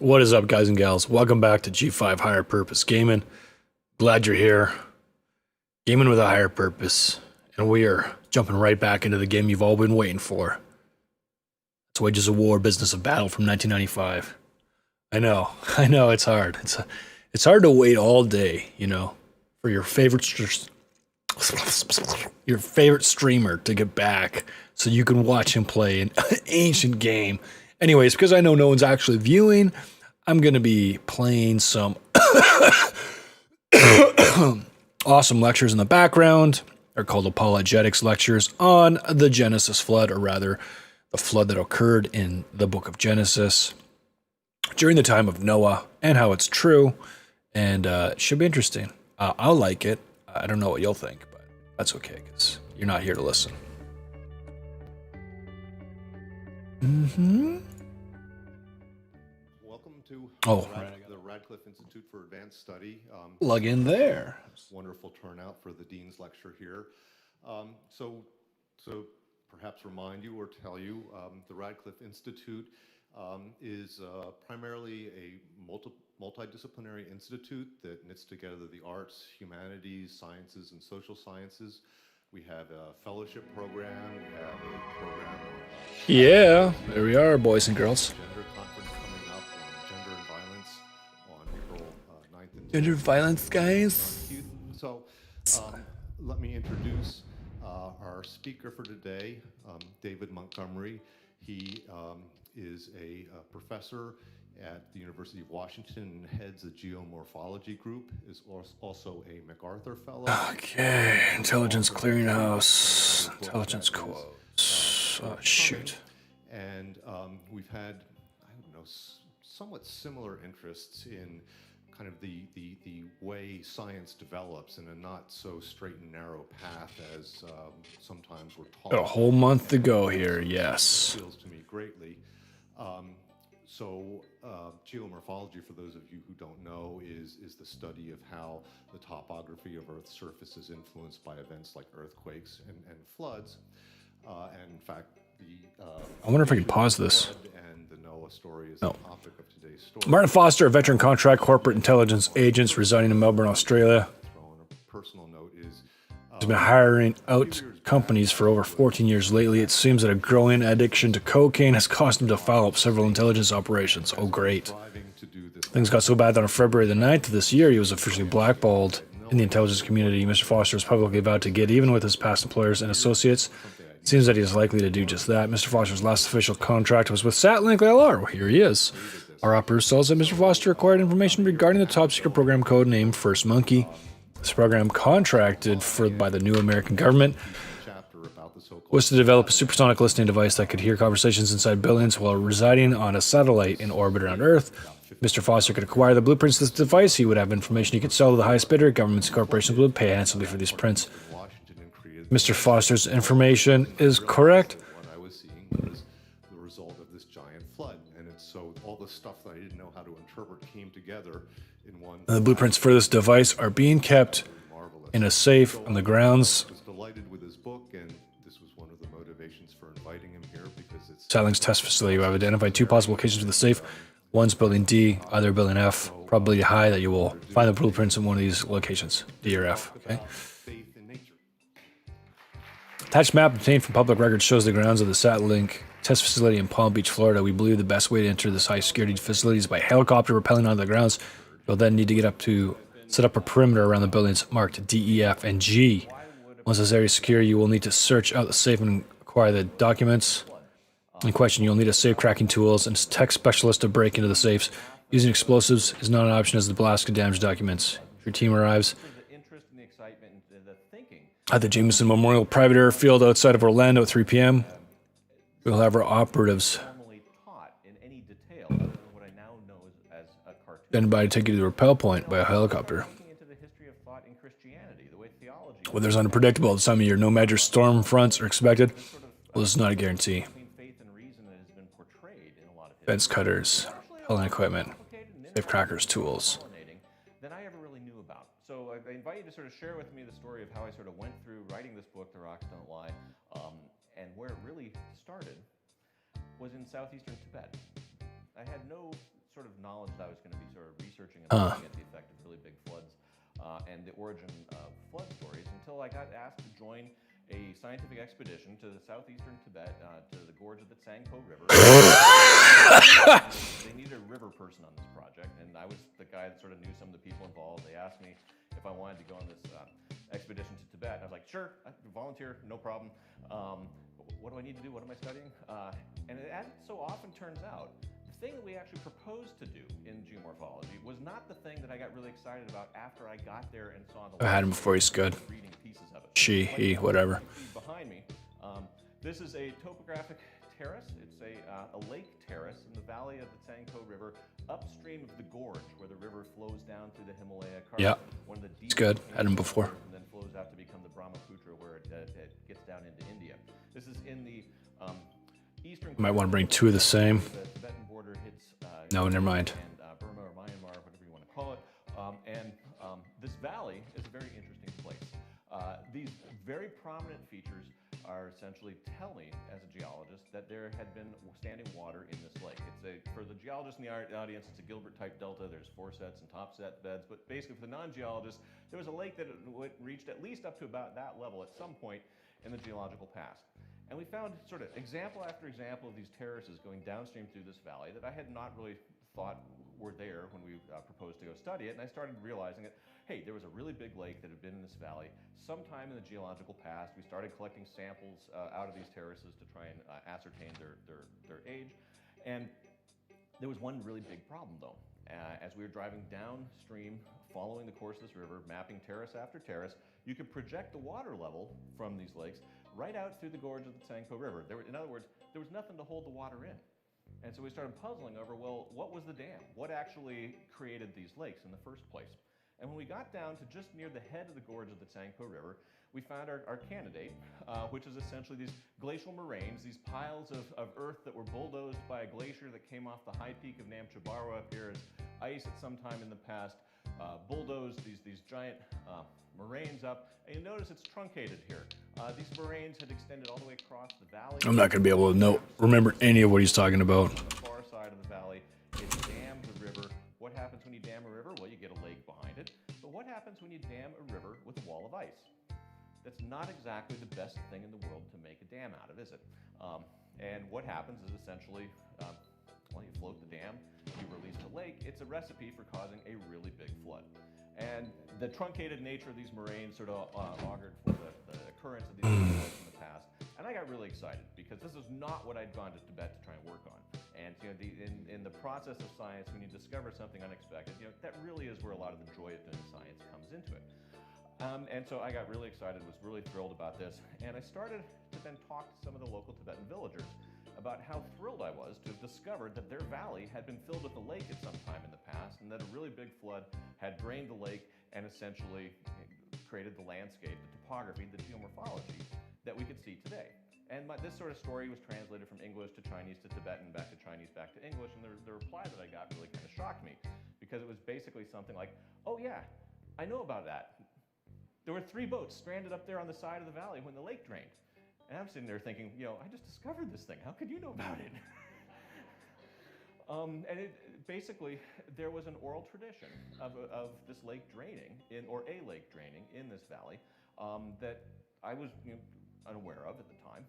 What is up, guys and gals? Welcome back to G5 Higher Purpose Gaming. Glad you're here. Gaming with a higher purpose. And we are jumping right back into the game you've all been waiting for. It's Wages of War, Business of Battle from 1995. I know, it's hard. It's hard to wait all day, you know, for your favorite streamer to get back so you can watch him play an ancient game. Anyways, because I know no one's actually viewing, I'm going to be playing some awesome lectures in the background. They're called apologetics lectures on the Genesis flood, or rather, the flood that occurred in the book of Genesis during the time of Noah, and how it's true. And it should be interesting. I'll like it. I don't know what you'll think, but that's okay, because you're not here to listen. Welcome to the Radcliffe Institute for Advanced Study. Plug in there. Wonderful turnout for the Dean's lecture here. So perhaps remind you or tell you, the Radcliffe Institute is primarily a multidisciplinary institute that knits together the arts, humanities, sciences, and social sciences. We have a fellowship program. We have a program on Yeah, there we are, boys and girls. gender conference coming up on gender and violence on April 9th and 10th. Gender violence, guys. So let me introduce our speaker for today, David Montgomery. He is a professor at the University of Washington and heads the geomorphology group, is also a MacArthur Fellow. Okay, Intelligence Clearinghouse, intelligence quotes. Oh, shoot. And we've had, I don't know, somewhat similar interests in kind of the way science develops in a not so straight and narrow path as sometimes we're taught. Got a whole month to go here, yes. Appeals to me greatly. So geomorphology, for those of you who don't know, is the study of how the topography of Earth's surface is influenced by events like earthquakes and floods. And in fact, I wonder if I can pause this. flood and the Noah story is the topic of today's story. Martin Foster, a veteran contract corporate intelligence agent residing in Melbourne, Australia, On a personal note is has been hiring out companies for over 14 years lately. It seems that a growing addiction to cocaine has caused him to foul up several intelligence operations. Oh, great. striving to do this. Things got so bad that on February the 9th of this year, he was officially blackballed in the intelligence community. Mr. Foster is publicly vowed to get even with his past employers and associates. It seems that he is likely to do just that. Mr. Foster's last official contract was with Satlink LR. Well, here he is. Our operative tells that Mr. Foster acquired information regarding the top secret program code named First Monkey. This program, contracted for by the new American government, Chapter about the so-called was to develop a supersonic listening device that could hear conversations inside buildings while residing on a satellite in orbit around Earth. Mr. Foster could acquire the blueprints of this device. He would have information he could sell to the highest bidder. Governments and corporations would pay handsomely for these prints. Washington and created. Mr. Foster's information is correct. What I was seeing was the result of this giant flood, and it's so all the stuff that I didn't know how to interpret came together in one. The blueprints for this device are being kept Marvelous. in a safe on the grounds. I was delighted with his book, and this was one of the motivations for inviting him here because it's Satlink's test facility. We have identified two possible locations for the safe. One's building D, other building F. Probability high that you will find the blueprints in one of these locations, D or F. Okay. faith in nature. Attached map obtained from public records shows the grounds of the Satlink test facility in Palm Beach, Florida. We believe the best way to enter this high security facility is by helicopter rappelling onto the grounds. You'll then need to set up a perimeter around the buildings marked D, E, F, and G. Once this area is secure, you will need to search out the safe and acquire the documents in question. You'll need a safe cracking tools and tech specialist to break into the safes. Using explosives is not an option as the blast could damage documents. If your team arrives The interest and the excitement and the thinking. at the Jameson Memorial Private Airfield outside of Orlando at 3 p.m., we'll have our operatives Formally taught in any detail other than what I now know as a cartoon. stand by to take you to the rappel point by a helicopter. Looking into the history of thought in Christianity, the way theology Weather's unpredictable at this time of year. No major storm fronts are expected. Well, this is not a guarantee. between faith and reason that has been portrayed in a lot of history. Fence cutters, pellet equipment, Complicated and safe crackers, tools. fascinating than I ever really knew about. So I invite you to sort of share with me the story of how I sort of went through writing this book, The Rocks Don't Lie, and where it really started was in southeastern Tibet. I had no sort of knowledge that I was going to be sort of researching and looking at the effect of really big floods and the origin of flood stories until I got asked to join a scientific expedition to the southeastern Tibet, to the gorge of the Tsangpo River. They needed a river person on this project, and I was the guy that sort of knew some of the people involved. They asked me if I wanted to go on this expedition to Tibet. And I was like, sure, I can volunteer, no problem. What do I need to do? What am I studying? And as it so often turns out, the thing that we actually proposed to do in geomorphology was not the thing that I got really excited about after I got there and saw the. I had him before he's good. Reading pieces of it. She, he, whatever. Behind me, this is a topographic terrace. It's a lake terrace in the valley of the Tsangpo River, upstream of the gorge where the river flows down through the Himalaya. Yeah, one of the it's good. Had him before. And then flows out to become the Brahmaputra, where it gets down into India. This is in the eastern. Might want to bring two of the same. The Tibetan border hits. No, never mind. And Burma or Myanmar, whatever you want to call it. This valley is a very interesting place. These very prominent features are essentially tell me, as a geologist, that there had been standing water in this lake. For the geologist in the audience, it's a Gilbert-type delta. There's foresets and topset beds, but basically for the non-geologist, there was a lake that reached at least up to about that level at some point in the geological past. And we found sort of example after example of these terraces going downstream through this valley that I had not really thought were there when we proposed to go study it. And I started realizing that, hey, there was a really big lake that had been in this valley sometime in the geological past. We started collecting samples out of these terraces to try and ascertain their age. And there was one really big problem, though. As we were driving downstream, following the course of this river, mapping terrace after terrace, you could project the water level from these lakes right out through the gorge of the Tsangpo River. In other words, there was nothing to hold the water in. And so we started puzzling over, well, what was the dam? What actually created these lakes in the first place? And when we got down to just near the head of the gorge of the Tsangpo River, we found our candidate, which is essentially these glacial moraines, these piles of earth that were bulldozed by a glacier that came off the high peak of Namche-Barwa up here as ice at some time in the past, bulldozed these giant moraines up. And you notice it's truncated here. These moraines had extended all the way across the valley. I'm not going to be able to remember any of what he's talking about. On the far side of the valley, it dammed the river. What happens when you dam a river? Well, you get a lake behind it. But what happens when you dam a river with a wall of ice? That's not exactly the best thing in the world to make a dam out of, is it? And what happens is essentially, well, you float the dam, you release the lake. It's a recipe for causing a really big flood. And the truncated nature of these moraines sort of augured for the occurrence of these floods in the past. And I got really excited because this is not what I'd gone to Tibet to try and work on. And in the process of science, when you discover something unexpected, that really is where a lot of the joy of doing science comes into it. And so I got really excited, was really thrilled about this. And I started to then talk to some of the local Tibetan villagers about how thrilled I was to have discovered that their valley had been filled with a lake at some time in the past, and that a really big flood had drained the lake and essentially created the landscape, the topography, the geomorphology that we could see today. And this sort of story was translated from English to Chinese to Tibetan, back to Chinese, back to English, and the reply that I got really kind of shocked me, because it was basically something like, oh yeah, I know about that. There were 3 boats stranded up there on the side of the valley when the lake drained. And I'm sitting there thinking, I just discovered this thing. How could you know about it? And basically, there was an oral tradition of this lake draining, or a lake draining in this valley that I was unaware of at the time,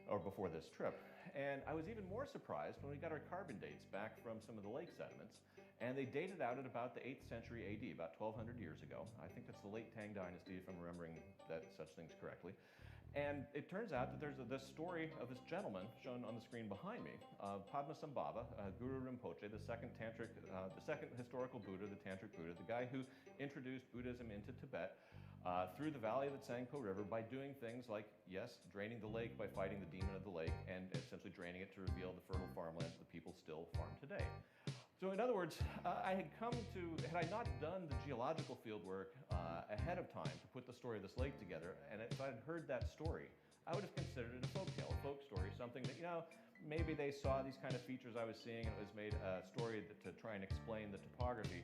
or before this trip. And I was even more surprised when we got our carbon dates back from some of the lake sediments. And they dated out at about the 8th century AD, about 1200 years ago. I think that's the late Tang Dynasty, if I'm remembering such things correctly. And it turns out that there's this story of this gentleman shown on the screen behind me, Padmasambhava, Guru Rinpoche, the second historical Buddha, the Tantric Buddha, the guy who introduced Buddhism into Tibet through the valley of the Tsangpo River by doing things like, yes, draining the lake by fighting the demon of the lake, and essentially draining it to reveal the fertile farmlands the people still farm today. So in other words, had I not done the geological field work ahead of time to put the story of this lake together, and if I'd heard that story, I would have considered it a folktale, a folk story, something that, maybe they saw these kind of features I was seeing, and it was made a story to try and explain the topography.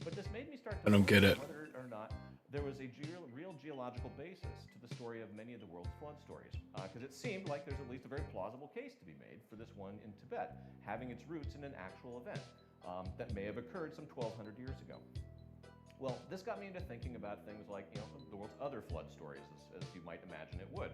But this made me start to wonder whether or not there was a real geological basis to the story of many of the world's flood stories. Because it seemed like there's at least a very plausible case to be made for this one in Tibet, having its roots in an actual event. that may have occurred some 1,200 years ago. Well, this got me into thinking about things like, the world's other flood stories, as you might imagine it would.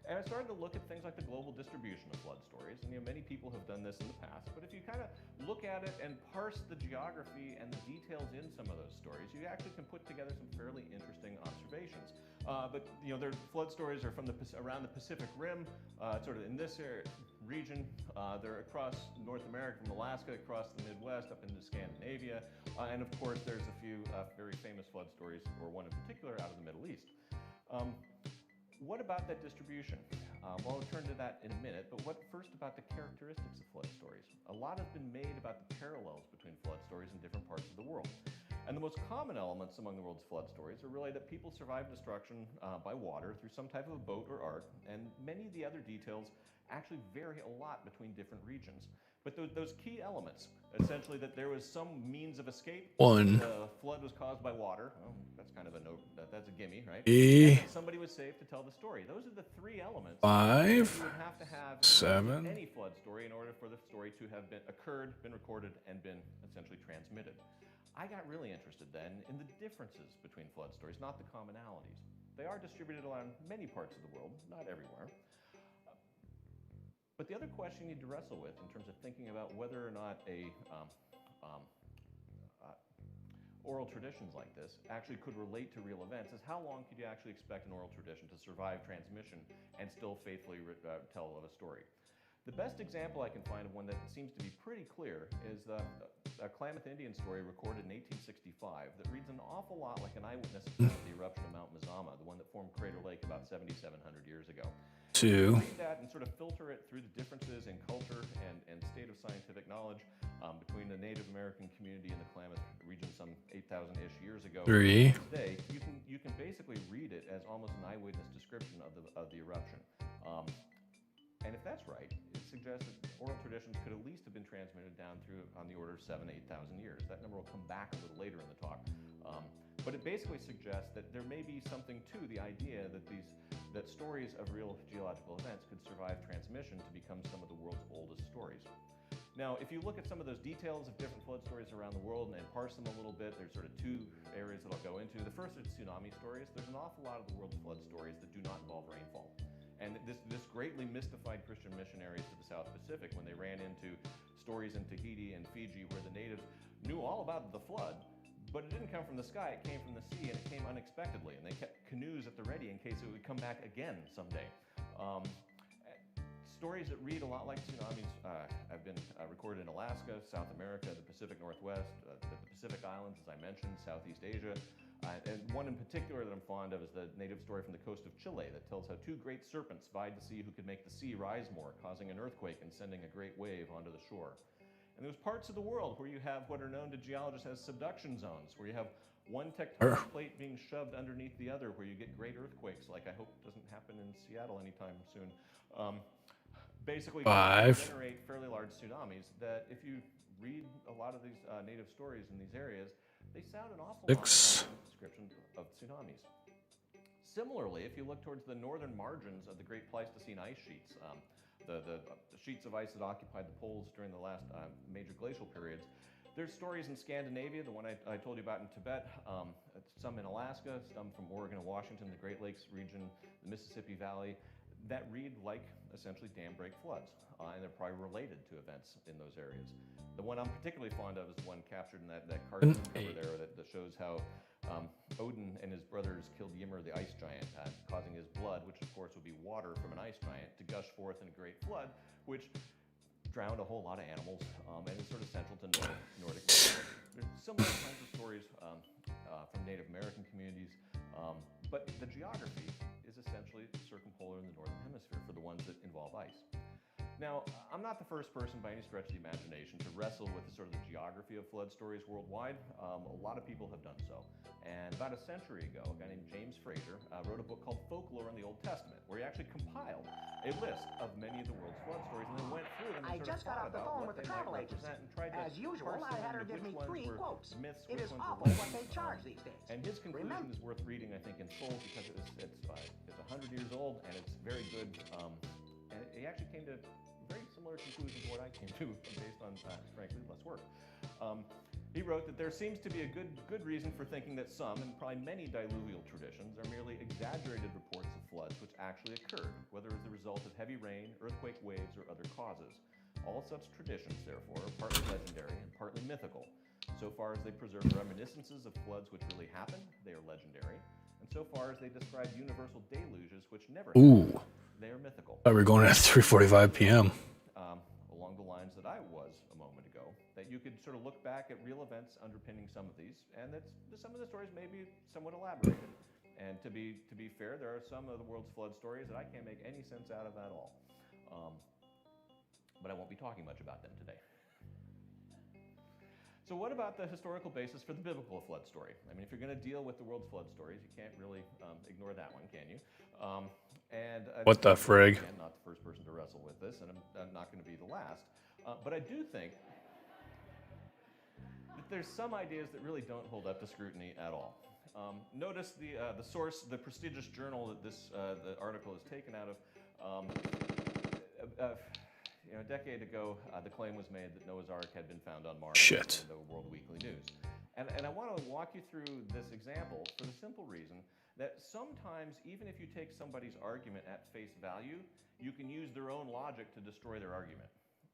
And I started to look at things like the global distribution of flood stories. And many people have done this in the past, but if you kind of look at it and parse the geography and the details in some of those stories, you actually can put together some fairly interesting observations. But their flood stories are from around the Pacific Rim, sort of in this region. They're across North America, from Alaska across the Midwest up into Scandinavia, and of course there's a few very famous flood stories, or one in particular, out of the Middle East. What about that distribution? Well, I'll turn to that in a minute, but what first about the characteristics of flood stories? A lot has been made about the parallels between flood stories in different parts of the world. And the most common elements among the world's flood stories are really that people survive destruction by water through some type of a boat or ark, and many of the other details actually vary a lot between different regions. But those key elements, essentially that there was some means of escape. One. The flood was caused by water. Well, that's kind of a note. That's a gimme, right? E. And that somebody was saved to tell the story. Those are the three elements 5. that you would have to have 7. in any flood story in order for the story to have been recorded, and been essentially transmitted. I got really interested then in the differences between flood stories, not the commonalities. They are distributed around many parts of the world, not everywhere. But the other question you need to wrestle with in terms of thinking about whether or not oral traditions like this actually could relate to real events is how long could you actually expect an oral tradition to survive transmission and still faithfully tell a story? The best example I can find of one that seems to be pretty clear is a Klamath Indian story recorded in 1865 that reads an awful lot like an eyewitness account of the eruption of Mount Mazama, the one that formed Crater Lake about 7,700 years ago. 2. Read that and sort of filter it through the differences in culture and state of scientific knowledge between the Native American community and the Klamath region some 8,000-ish years ago. 3. Today, you can basically read it as almost an eyewitness description of the eruption. And if that's right, it suggests that oral traditions could at least have been transmitted down through on the order of 7,000 to 8,000 years. That number will come back a little later in the talk. But it basically suggests that there may be something to the idea that stories of real geological events could survive transmission to become some of the world's oldest stories. Now, if you look at some of those details of different flood stories around the world and parse them a little bit, there's sort of two areas that I'll go into. The first is tsunami stories. There's an awful lot of the world's flood stories that do not involve rainfall. And this greatly mystified Christian missionaries to the South Pacific when they ran into stories in Tahiti and Fiji where the natives knew all about the flood, but it didn't come from the sky, it came from the sea, and it came unexpectedly. And they kept canoes at the ready in case it would come back again someday. Stories that read a lot like tsunamis have been recorded in Alaska, South America, the Pacific Northwest, the Pacific Islands, as I mentioned, Southeast Asia. And one in particular that I'm fond of is the native story from the coast of Chile that tells how two great serpents vied to see who could make the sea rise more, causing an earthquake and sending a great wave onto the shore. And there's parts of the world where you have what are known to geologists as subduction zones, where you have one tectonic plate being shoved underneath the other, where you get great earthquakes, like I hope doesn't happen in Seattle anytime soon. Basically, 5. generate fairly large tsunamis that if you read a lot of these native stories in these areas, they sound an awful lot 6. like descriptions of tsunamis. Similarly, if you look towards the northern margins of the Great Pleistocene ice sheets, the sheets of ice that occupied the poles during the last major glacial periods, there's stories in Scandinavia, the one I told you about in Tibet, some in Alaska, some from Oregon and Washington, the Great Lakes region, the Mississippi Valley, that read like essentially dam break floods, and they're probably related to events in those areas. The one I'm particularly fond of is the one captured in that cartoon cover there that shows how Odin and his brothers killed Ymir the ice giant, causing his blood, which of course would be water from an ice giant, to gush forth in a great flood, which drowned a whole lot of animals, and is sort of central to Nordic mythology. There's similar kinds of stories from Native American communities, but the geography is essentially circumpolar in the northern hemisphere for the ones that involve ice. Now, I'm not the first person by any stretch of the imagination to wrestle with the sort of the geography of flood stories worldwide. A lot of people have done so. And about a century ago, a guy named James Fraser wrote a book called Folklore in the Old Testament, where he actually compiled a list of many of the world's flood stories and then went through them and I just got off the phone with the travel agency. As usual, I had her give me 3 quotes. Myths, It is which ones awful were what they legends. charge these days. And his conclusion is worth reading, I think, in full because it's 100 years old and it's very good. And he actually came to very similar conclusions to what I came to based on, frankly, less work. He wrote that there seems to be a good reason for thinking that some, and probably many diluvial traditions, are merely exaggerated reports of floods which actually occurred, whether as the result of heavy rain, earthquake waves, or other causes. All such traditions, therefore, are partly legendary and partly mythical. So far as they preserve reminiscences of floods which really happened, they are legendary. And so far as they describe universal deluges which never happened, they are mythical. Thought we were going at 3:45 p.m. Along the lines that I was a moment ago, that you could sort of look back at real events underpinning some of these, and that some of the stories may be somewhat elaborated. And to be fair, there are some of the world's flood stories that I can't make any sense out of at all. But I won't be talking much about them today. So what about the historical basis for the biblical flood story? I mean, if you're going to deal with the world's flood stories, you can't really ignore that one, can you? What the frig? I'm not the first person to wrestle with this, and I'm not going to be the last. But I do think that there's some ideas that really don't hold up to scrutiny at all. Notice the source, the prestigious journal that the article is taken out of. A decade ago, the claim was made that Noah's Ark had been found on Mars in the World Weekly News. And I want to walk you through this example for the simple reason that sometimes, even if you take somebody's argument at face value, you can use their own logic to destroy their argument.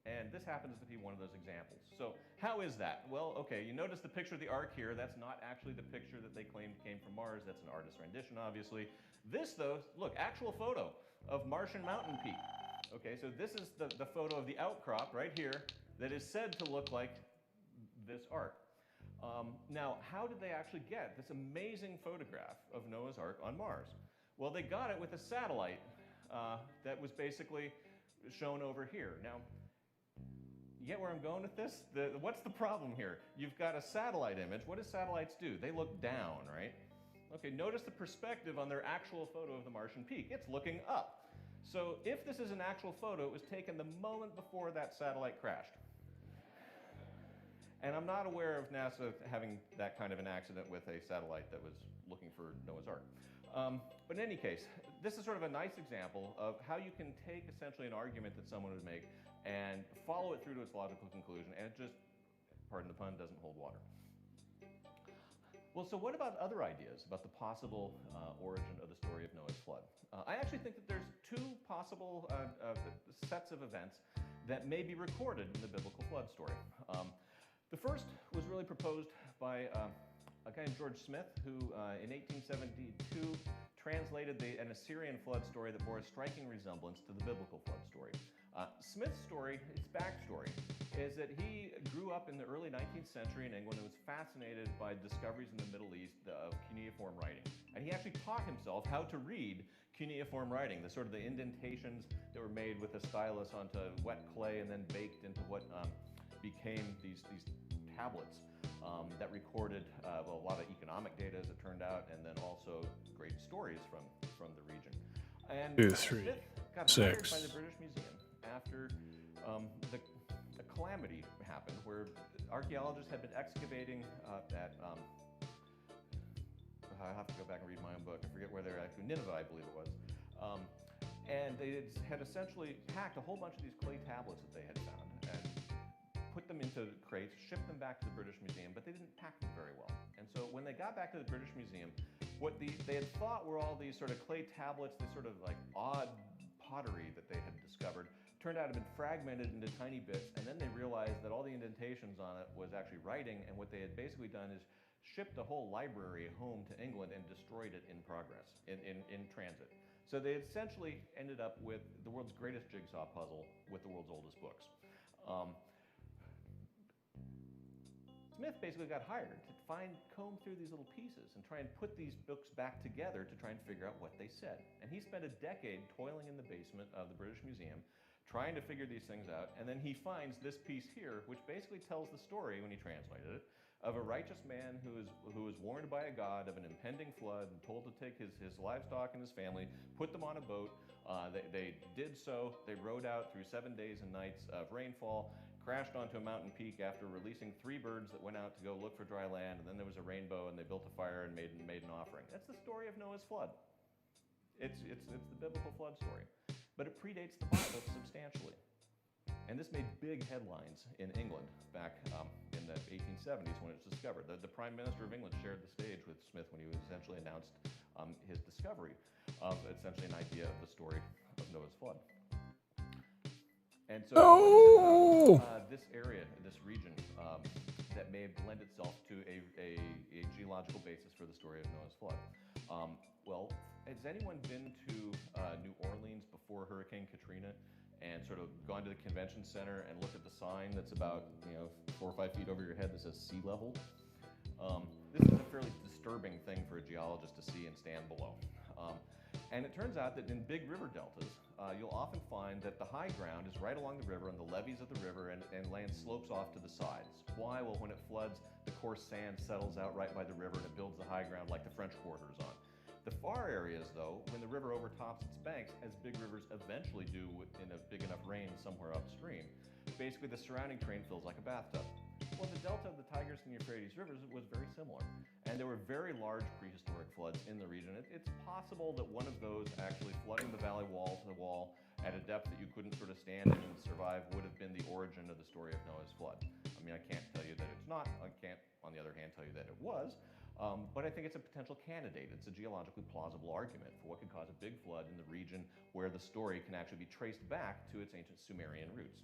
And this happens to be one of those examples. So how is that? Well, okay, you notice the picture of the Ark here. That's not actually the picture that they claimed came from Mars. That's an artist's rendition, obviously. This, though, look, actual photo of Martian mountain peak. Okay, so this is the photo of the outcrop right here that is said to look like this Ark. Now, how did they actually get this amazing photograph of Noah's Ark on Mars? Well, they got it with a satellite that was basically shown over here. Now, you get where I'm going with this? What's the problem here? You've got a satellite image. What do satellites do? They look down, right? Okay, notice the perspective on their actual photo of the Martian peak. It's looking up. So if this is an actual photo, it was taken the moment before that satellite crashed. And I'm not aware of NASA having that kind of an accident with a satellite that was looking for Noah's Ark. But in any case, this is sort of a nice example of how you can take essentially an argument that someone would make and follow it through to its logical conclusion, and it just, pardon the pun, doesn't hold water. Well, so what about other ideas about the possible origin of the story of Noah's flood? I actually think that there's two possible sets of events that may be recorded in the biblical flood story. The first was really proposed by a guy named George Smith, who in 1872 translated an Assyrian flood story that bore a striking resemblance to the biblical flood story. Smith's story, its backstory, is that he grew up in the early 19th century in England and was fascinated by discoveries in the Middle East of cuneiform writing. And he actually taught himself how to read cuneiform writing, the sort of the indentations that were made with a stylus onto wet clay and then baked into what became these tablets that recorded a lot of economic data, as it turned out, and then also great stories from the region. And 2, 3, Smith got 6. hired by the British Museum after a calamity happened where archaeologists had been excavating at I have to go back and read my own book. I forget where they're actually, Nineveh, I believe it was. And they had essentially packed a whole bunch of these clay tablets that they had found and put them into crates, shipped them back to the British Museum, but they didn't pack them very well. And so when they got back to the British Museum, what they had thought were all these sort of clay tablets, this sort of like odd pottery that they had discovered, turned out to have been fragmented into tiny bits, and then they realized that all the indentations on it was actually writing, and what they had basically done is shipped a whole library home to England and destroyed it in progress, in transit. So they essentially ended up with the world's greatest jigsaw puzzle with the world's oldest books. Smith basically got hired to comb through these little pieces and try and put these books back together to try and figure out what they said. And he spent a decade toiling in the basement of the British Museum, trying to figure these things out, and then he finds this piece here, which basically tells the story, when he translated it, of a righteous man who was warned by a god of an impending flood and told to take his livestock and his family, put them on a boat. They did so. They rode out through 7 days and nights of rainfall, crashed onto a mountain peak after releasing 3 birds that went out to go look for dry land, and then there was a rainbow, and they built a fire and made an offering. That's the story of Noah's flood. It's the biblical flood story. But it predates the Bible substantially. And this made big headlines in England back in the 1870s when it was discovered. The Prime Minister of England shared the stage with Smith when he essentially announced his discovery of essentially an idea of the story of Noah's flood. And so this area, this region, that may lend itself to a geological basis for the story of Noah's flood. Well, has anyone been to New Orleans before Hurricane Katrina and sort of gone to the convention center and looked at the sign that's about 4 or 5 feet over your head that says sea level? This is a fairly disturbing thing for a geologist to see and stand below. And it turns out that in big river deltas, you'll often find that the high ground is right along the river and the levees of the river and land slopes off to the sides. Why? Well, when it floods, the coarse sand settles out right by the river and it builds the high ground like the French Quarter is on. The far areas, though, when the river overtops its banks, as big rivers eventually do in a big enough rain somewhere upstream, basically the surrounding terrain feels like a bathtub. Well, the delta of the Tigris and Euphrates rivers was very similar, and there were very large prehistoric floods in the region. It's possible that one of those actually flooding the valley wall to the wall at a depth that you couldn't sort of stand in and survive would have been the origin of the story of Noah's flood. I mean, I can't tell you that it's not. I can't, on the other hand, tell you that it was. But I think it's a potential candidate. It's a geologically plausible argument for what could cause a big flood in the region where the story can actually be traced back to its ancient Sumerian roots.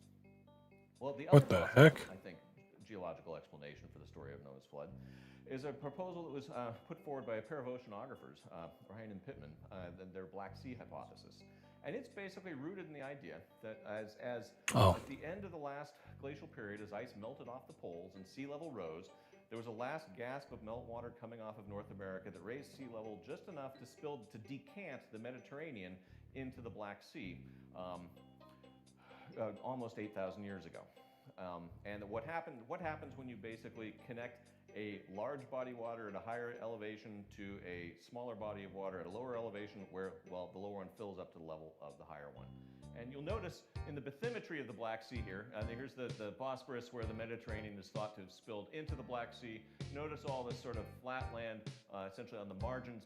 Well, the What other the heck? I think, geological explanation for the story of Noah's flood is a proposal that was put forward by a pair of oceanographers, Ryan and Pittman, their Black Sea hypothesis. And it's basically rooted in the idea that at the end of the last glacial period, as ice melted off the poles and sea level rose, there was a last gasp of meltwater coming off of North America that raised sea level just enough to decant the Mediterranean into the Black Sea almost 8,000 years ago. And what happens when you basically connect a large body of water at a higher elevation to a smaller body of water at a lower elevation where, well, the lower one fills up to the level of the higher one. And you'll notice in the bathymetry of the Black Sea here, here's the Bosporus where the Mediterranean is thought to have spilled into the Black Sea. Notice all this sort of flat land, essentially on the margins.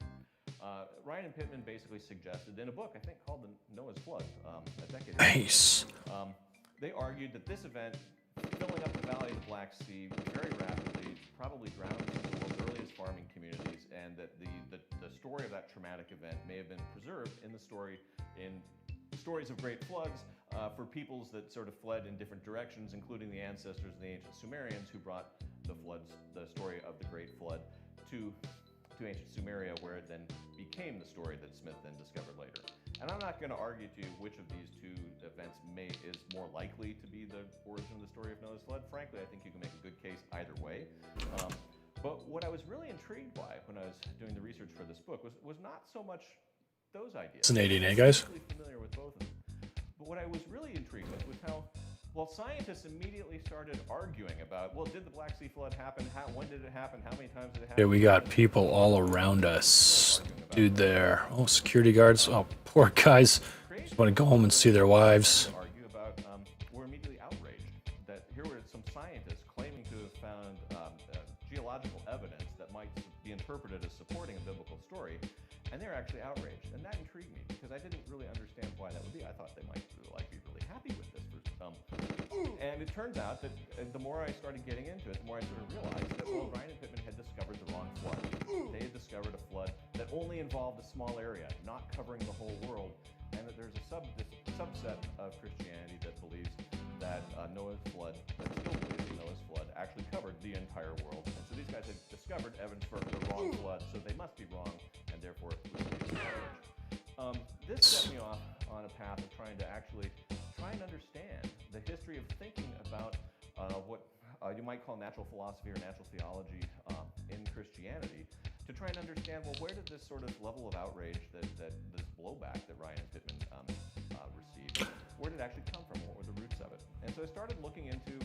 Ryan and Pittman basically suggested in a book, I think, called The Noah's Flood, a decade ago. Nice. They argued that this event, filling up the valley of the Black Sea very rapidly, probably drowned some of the world's earliest farming communities, and that the story of that traumatic event may have been preserved in stories of great floods for peoples that sort of fled in different directions, including the ancestors of the ancient Sumerians who brought the story of the Great Flood to ancient Sumeria, where it then became the story that Smith then discovered later. And I'm not going to argue to you which of these two events is more likely to be the origin of the story of Noah's flood. Frankly, I think you can make a good case either way. But what I was really intrigued by when I was doing the research for this book was not so much those ideas. Fascinating, eh, guys? I'm really familiar with both of them. But what I was really intrigued with was how, well, scientists immediately started arguing about, well, did the Black Sea flood happen? When did it happen? How many times did it happen? Yeah, we got people all around us. Dude there. Oh, security guards. Oh, poor guys. Just want to go home and see their wives. Argue about, were immediately outraged that here were some scientists claiming to have found geological evidence that might be interpreted as supporting a biblical story, and they're actually outraged. And that intrigued me because I didn't really understand why that would be. I thought they might be really happy with this. And it turns out that the more I started getting into it, the more I sort of realized that, well, Ryan and Pittman had discovered the wrong flood. They had discovered a flood that only involved a small area, not covering the whole world, and that there's a subset of Christianity that believes that Noah's flood, that still believes that Noah's flood actually covered the entire world. And so these guys had discovered evidence for the wrong flood, so they must be wrong, and therefore it was coverage. This set me off on a path of trying to actually try and understand the history of thinking about what you might call natural philosophy or natural theology in Christianity, to try and understand, well, where did this sort of level of outrage, that this blowback that Ryan and Pittman received, where did it actually come from? What were the roots of it? And so I started looking into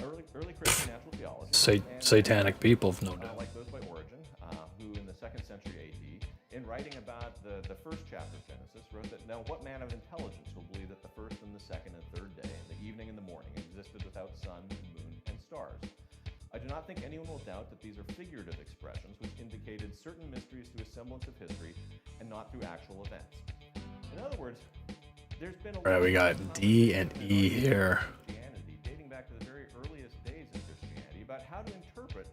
early Christian natural theology. Satanic people, no doubt. Like those by Origen, who in the 2nd century AD, in writing about the first chapter of Genesis, wrote that, now what man of intelligence will believe that the first and the second and third day, and the evening and the morning, existed without sun, moon, and stars? I do not think anyone will doubt that these are figurative expressions which indicated certain mysteries through a semblance of history and not through actual events. In other words, There's been a All right, we got D and E here. Christianity, dating back to the very earliest days of Christianity, about how to interpret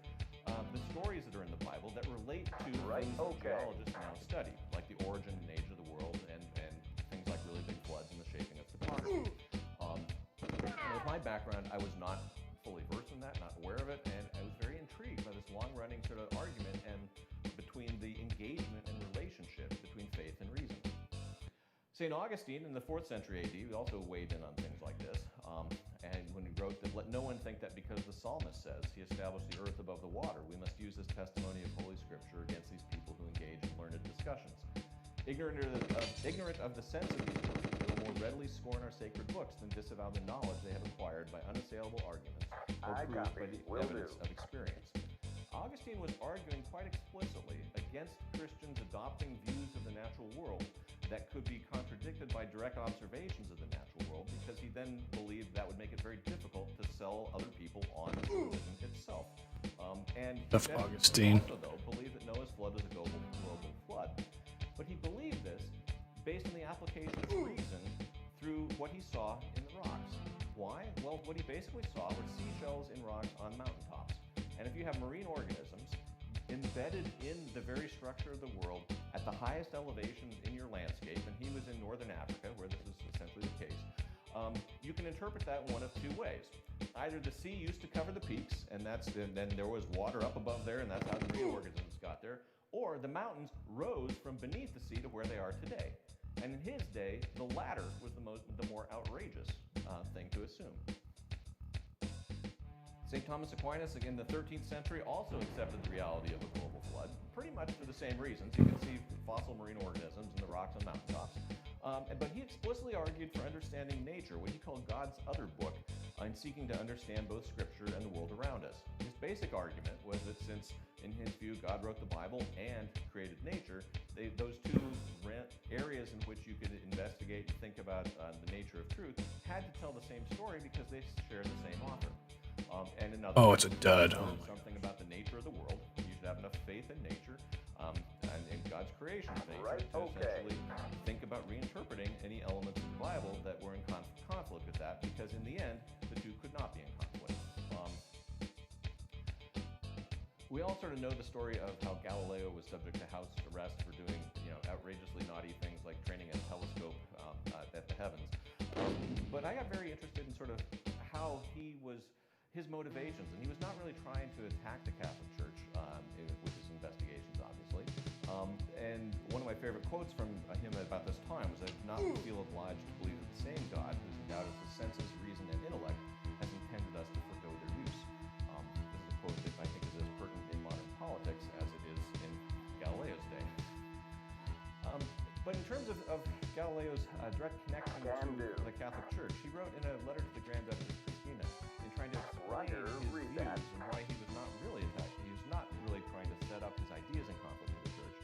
the stories that are in the Bible that relate to things that geologists now study, like the origin and age of the world and things like really big floods and the shaping of topography. With my background, I was not fully versed in that, not aware of it, and I was very intrigued by this long-running sort of argument and between the engagement and relationship between faith and reason. St. Augustine in the 4th century AD also weighed in on things like this, and when he wrote that, "Let no one think that because the psalmist says he established the earth above the water, we must use this testimony of Holy Scripture against these people who engage in learned discussions. Ignorant of the sense of these words, they will more readily scorn our sacred books than disavow the knowledge they have acquired by unassailable arguments or proved by the evidence of experience." Augustine was arguing quite explicitly against Christians adopting views of the natural world that could be contradicted by direct observations of the natural world, because he then believed that would make it very difficult to sell other people on the religion itself. And he Augustine also, though, believed that Noah's flood was a global flood. But he believed this based on the application of reason through what he saw in the rocks. Why? Well, what he basically saw were seashells in rocks on mountaintops. And if you have marine organisms embedded in the very structure of the world at the highest elevations in your landscape, and he was in northern Africa, where this is essentially the case, you can interpret that one of two ways. Either the sea used to cover the peaks, and then there was water up above there, and that's how the marine organisms got there, or the mountains rose from beneath the sea to where they are today. And in his day, the latter was the more outrageous thing to assume. St. Thomas Aquinas, in the 13th century, also accepted the reality of a global flood, pretty much for the same reasons. You can see fossil marine organisms in the rocks on mountaintops. But he explicitly argued for understanding nature, what he called God's other book, in seeking to understand both Scripture and the world around us. His basic argument was that since, in his view, God wrote the Bible and created nature, those two areas in which you could investigate and think about the nature of truth had to tell the same story because they share the same author. And in other it's a dud. Something about the nature of the world. You should have enough faith in nature and in God's creation of nature to essentially think about reinterpreting any elements of the Bible that were in conflict with that, because in the end, the two could not be in conflict. We all sort of know the story of how Galileo was subject to house arrest for doing, outrageously naughty things like training a telescope at the heavens. But I got very interested in sort of how his motivations, and he was not really trying to attack the Catholic Church with his investigations, obviously. And one of my favorite quotes from him about this time was, "I do not feel obliged to believe that the same God, who is endowed with the senses, reason, and intellect, has intended us to forgo their use." This is a quote that I think is as pertinent in modern politics as it is in Galileo's day. But in terms of Galileo's direct connection to the Catholic Church, he wrote in a letter to the Grand Duchess Christina, trying to explain his views and why he was not really trying to set up his ideas in conflict with the Church.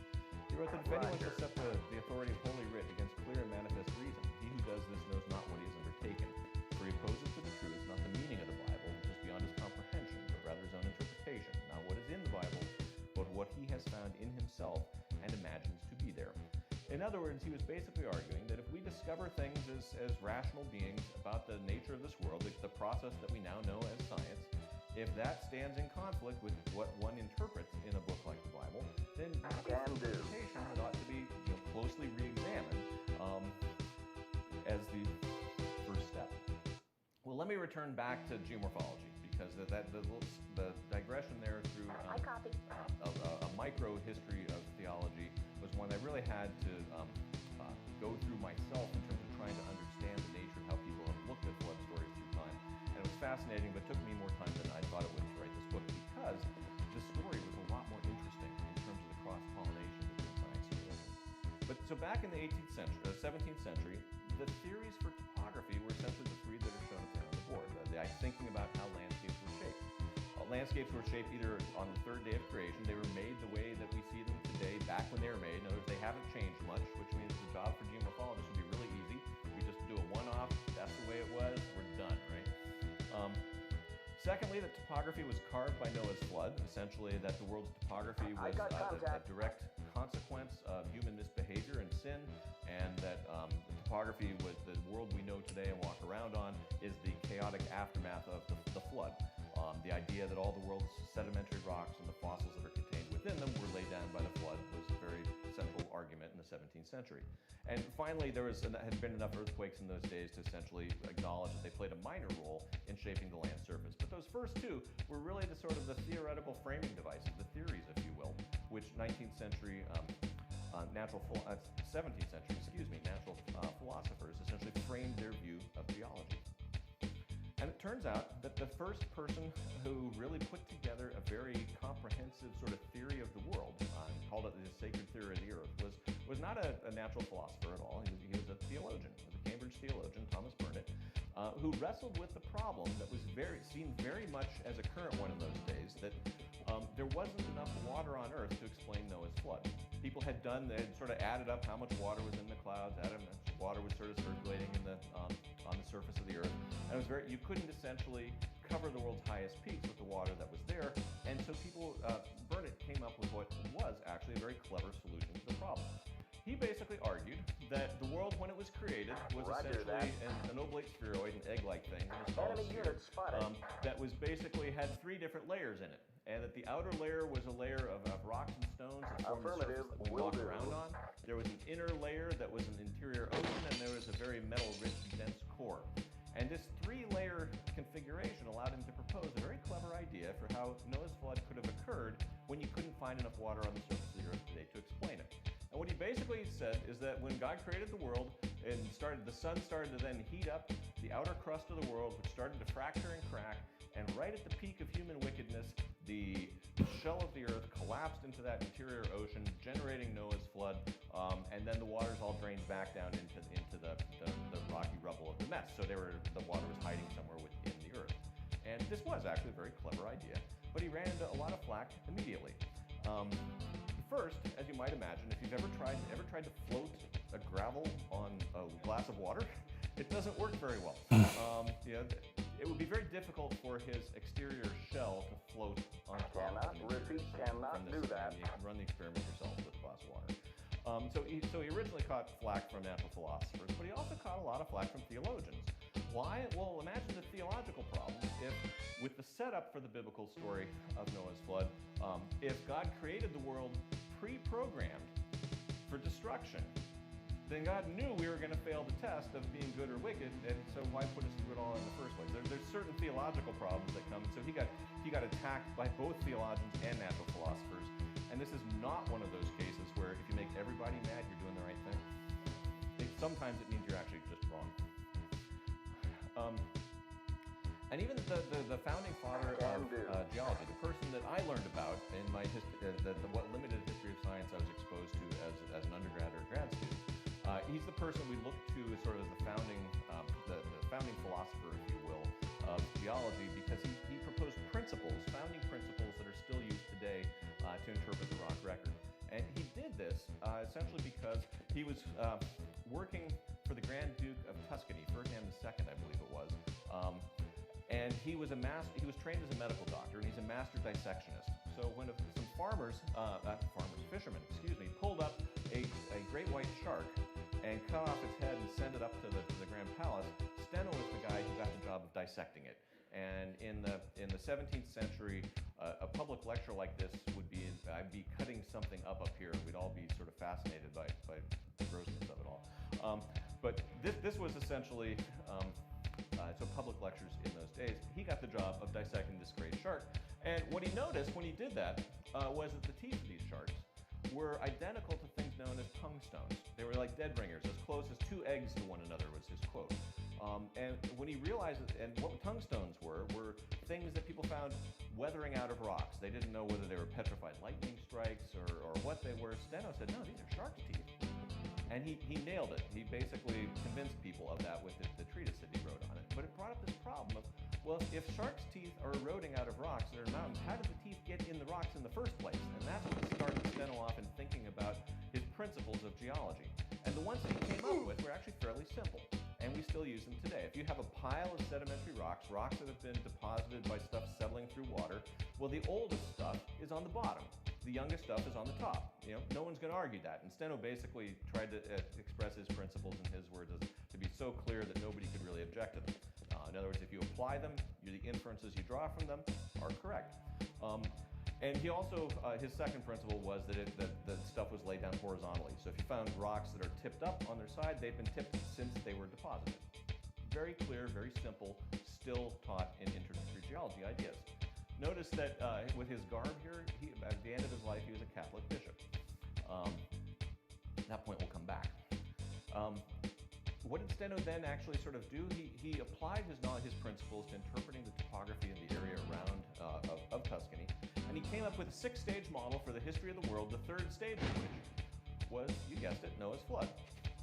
He wrote that if anyone shall set the authority of Holy Writ against clear and manifest reason, he who does this knows not what he has undertaken. For he opposes to the truth not the meaning of the Bible, which is beyond his comprehension, but rather his own interpretation, not what is in the Bible, but what he has found in himself and imagines to be there. In other words, he was basically arguing that if we discover things as rational beings about the nature of this world, the process that we now know as science, if that stands in conflict with what one interprets in a book like the Bible, then interpretation ought to be closely re-examined as the first step. Well, let me return back to geomorphology, because the digression there through a micro history of theology was one I really had to go through myself in terms of trying to understand the nature of how people have looked at flood stories through time. And it was fascinating, but took me more time than I thought it would to write this book, because the story was a lot more interesting in terms of the cross-pollination between science and religion. But so back in the 17th century, the theories for topography were essentially the three that are shown up there on the board. Thinking about how landscapes were shaped. Landscapes were shaped either on the third day of creation. They were made the way that we see them today, back when they were made. In other words, they haven't changed much, which means the job for geomorphologists would be really easy. We just do a one-off, that's the way it was, we're done, right? Secondly, the topography was carved by Noah's flood, essentially that the world's topography was a direct consequence consequence of human misbehavior and sin, and that the topography with the world we know today and walk around on is the chaotic aftermath of the flood. The idea that all the world's sedimentary rocks and the fossils that are contained within them were laid down by the flood was a very central argument in the 17th century. And finally, there had been enough earthquakes in those days to essentially acknowledge that they played a minor role in shaping the land surface. But those first two were really the sort of the theoretical framing devices, the theories, if you will, which 17th century natural philosophers essentially framed their view of geology. And it turns out that the first person who really put together a very comprehensive sort of theory of the world, called it the sacred theory of the earth, was not a natural philosopher at all. He was a theologian, was a Cambridge theologian, Thomas Burnet, who wrestled with the problem that was seen very much as a current one in those days, that there wasn't enough water on Earth to explain Noah's flood. People had sort of added up how much water was in the clouds, added how much water was sort of circulating on the surface of the Earth, and it was you couldn't essentially cover the world's highest peaks with the water that was there, and so Burnet came up with what was actually a very clever solution to the problem. He basically argued that the world, when it was created, was essentially an oblate spheroid, an egg-like thing, that was basically had three different layers in it, and that the outer layer was a layer of rocks and stones that formed the surface that we walk around on. There was an inner layer that was an interior ocean, and there was a very metal-rich, dense core. And this three-layer configuration allowed him to propose a very clever idea for how Noah's flood could have occurred when you couldn't find enough water on the surface of the Earth today to explain it. And what he basically said is that when God created the world and the sun started to then heat up the outer crust of the world, which started to fracture and crack, and right at the peak of human wickedness, the shell of the Earth collapsed into that interior ocean, generating Noah's flood, and then the waters all drained back down into the rocky rubble of the mess. So the water was hiding somewhere within the Earth. And this was actually a very clever idea, but he ran into a lot of flack immediately. First, as you might imagine, if you've ever tried to float a gravel on a glass of water, it doesn't work very well. It would be very difficult for his exterior shell to float on top of the interior. You can run the experiment yourself with a glass of water. So he originally caught flack from natural philosophers, but he also caught a lot of flack from theologians. Why? Well, imagine the theological problem if, with the setup for the biblical story of Noah's flood, if God created the world pre-programmed for destruction, then God knew we were going to fail the test of being good or wicked, and so why put us through it all in the first place? There's certain theological problems that come, so he got attacked by both theologians and natural philosophers, and this is not one of those cases where if you make everybody mad, you're doing the right thing. Sometimes it means you're actually just wrong. And even the founding father of geology, the person that I learned about in my what limited history of science I was exposed to as an undergrad or grad student, he's the person we look to as sort of the founding philosopher, if you will, of geology, because he proposed founding principles that are still used today to interpret the rock record. And he did this essentially because he was working for the Grand Duke of Tuscany, Ferdinand II, I believe it was. And he was trained as a medical doctor, and he's a master dissectionist. So when some fishermen, pulled up a great white shark and cut off its head and sent it up to the Grand Palace, Steno was the guy who got the job of dissecting it. And in the 17th century, a public lecture like this would be, I'd be cutting something up here, and we'd all be sort of fascinated by the grossness of it all. But this was essentially, so public lectures in those days, he got the job of dissecting this great shark. And what he noticed when he did that was that the teeth of these sharks were identical to things known as tongue stones. They were like dead ringers, as close as two eggs to one another was his quote. And when he realized, and what tongue stones were things that people found weathering out of rocks. They didn't know whether they were petrified lightning strikes or what they were. Steno said, no, these are shark's teeth. And he nailed it. He basically convinced people of that with the treatise that he wrote on it. But it brought up this problem of, well, if shark's teeth are eroding out of rocks that are mountains, how did the teeth get in the rocks in the first place? And that's what started Steno off in thinking about his principles of geology. And the ones that he came up with were actually fairly simple, and we still use them today. If you have a pile of sedimentary rocks that have been deposited by stuff settling through water, well, the oldest stuff is on the bottom. the youngest stuff is on the top. No one's going to argue that. And Steno basically tried to express his principles in his words as to be so clear that nobody could really object to them. In other words, if you apply them, the inferences you draw from them are correct. And he also, his second principle was that the stuff was laid down horizontally. So if you found rocks that are tipped up on their side, they've been tipped since they were deposited. Very clear, very simple, still taught in introductory geology ideas. Notice that with his garb here, at the end of his life, he was a Catholic bishop. That point will come back. What did Steno then actually sort of do? He applied his knowledge, his principles to interpreting the topography in the area around of Tuscany, and he came up with a 6-stage model for the history of the world, the third stage of which was, you guessed it, Noah's flood.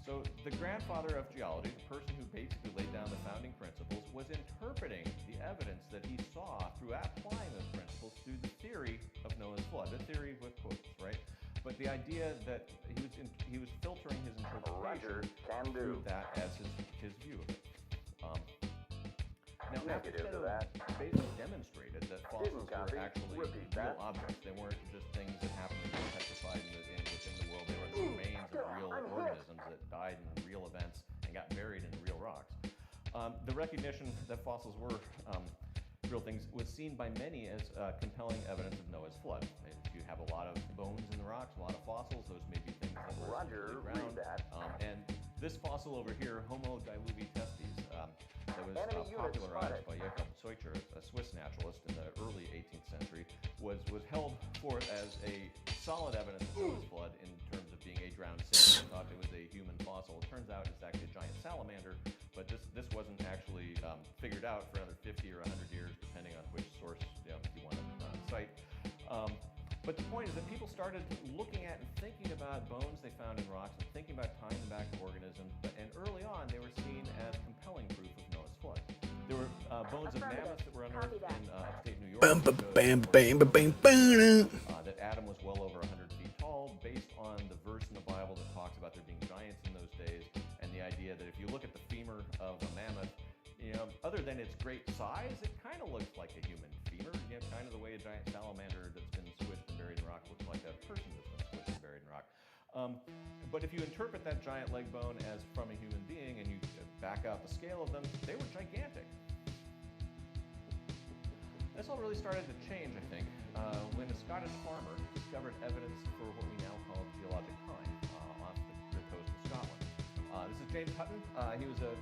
So the grandfather of geology, the person who basically laid down the founding principles, was interpreting the evidence that he saw through applying those principles through the theory of Noah's flood, the theory with quotes, right? But the idea that he was filtering his interpretation through that as his view of it. Now, after Steno basically demonstrated that fossils were actually real objects, they weren't just things that happened to be petrified within the world. They were the remains of real organisms that died in real events and got buried in real rocks. The recognition that fossils were real things was seen by many as compelling evidence of Noah's flood. If you have a lot of bones in the rocks, a lot of fossils, those may be things that were around. And this fossil over here, Homo diluvi testes, that was popularized by Jakob Seucher, a Swiss naturalist in the early 18th century, was held forth as a solid evidence of Noah's flood in terms of being a drowned saint. Thought it was a human fossil. It turns out it's actually a giant salamander, but this wasn't actually figured out for another 50 or 100 years, depending on which source you want to cite. But the point is that people started looking at and thinking about bones they found in rocks and thinking about tying them back to organisms. And early on, they were seen as compelling proof of Noah's flood. There were bones of mammoths that were unearthed in upstate New York. That Adam was well over 100 feet tall, based on the verse in the Bible that talks about there being giants in those days, and the idea that if you look at the femur of a mammoth, other than its great size, it kind of looks like a human femur, kind of the way a giant salamander that's been squished and buried in rock looks like a person that's been squished and buried in rock. But if you interpret that giant leg bone as from a human being and you back out the scale of them, they were gigantic. This all really started to change, I think, when a Scottish farmer discovered evidence for what we now call geologic time off the coast of Scotland. This is James Hutton. He was a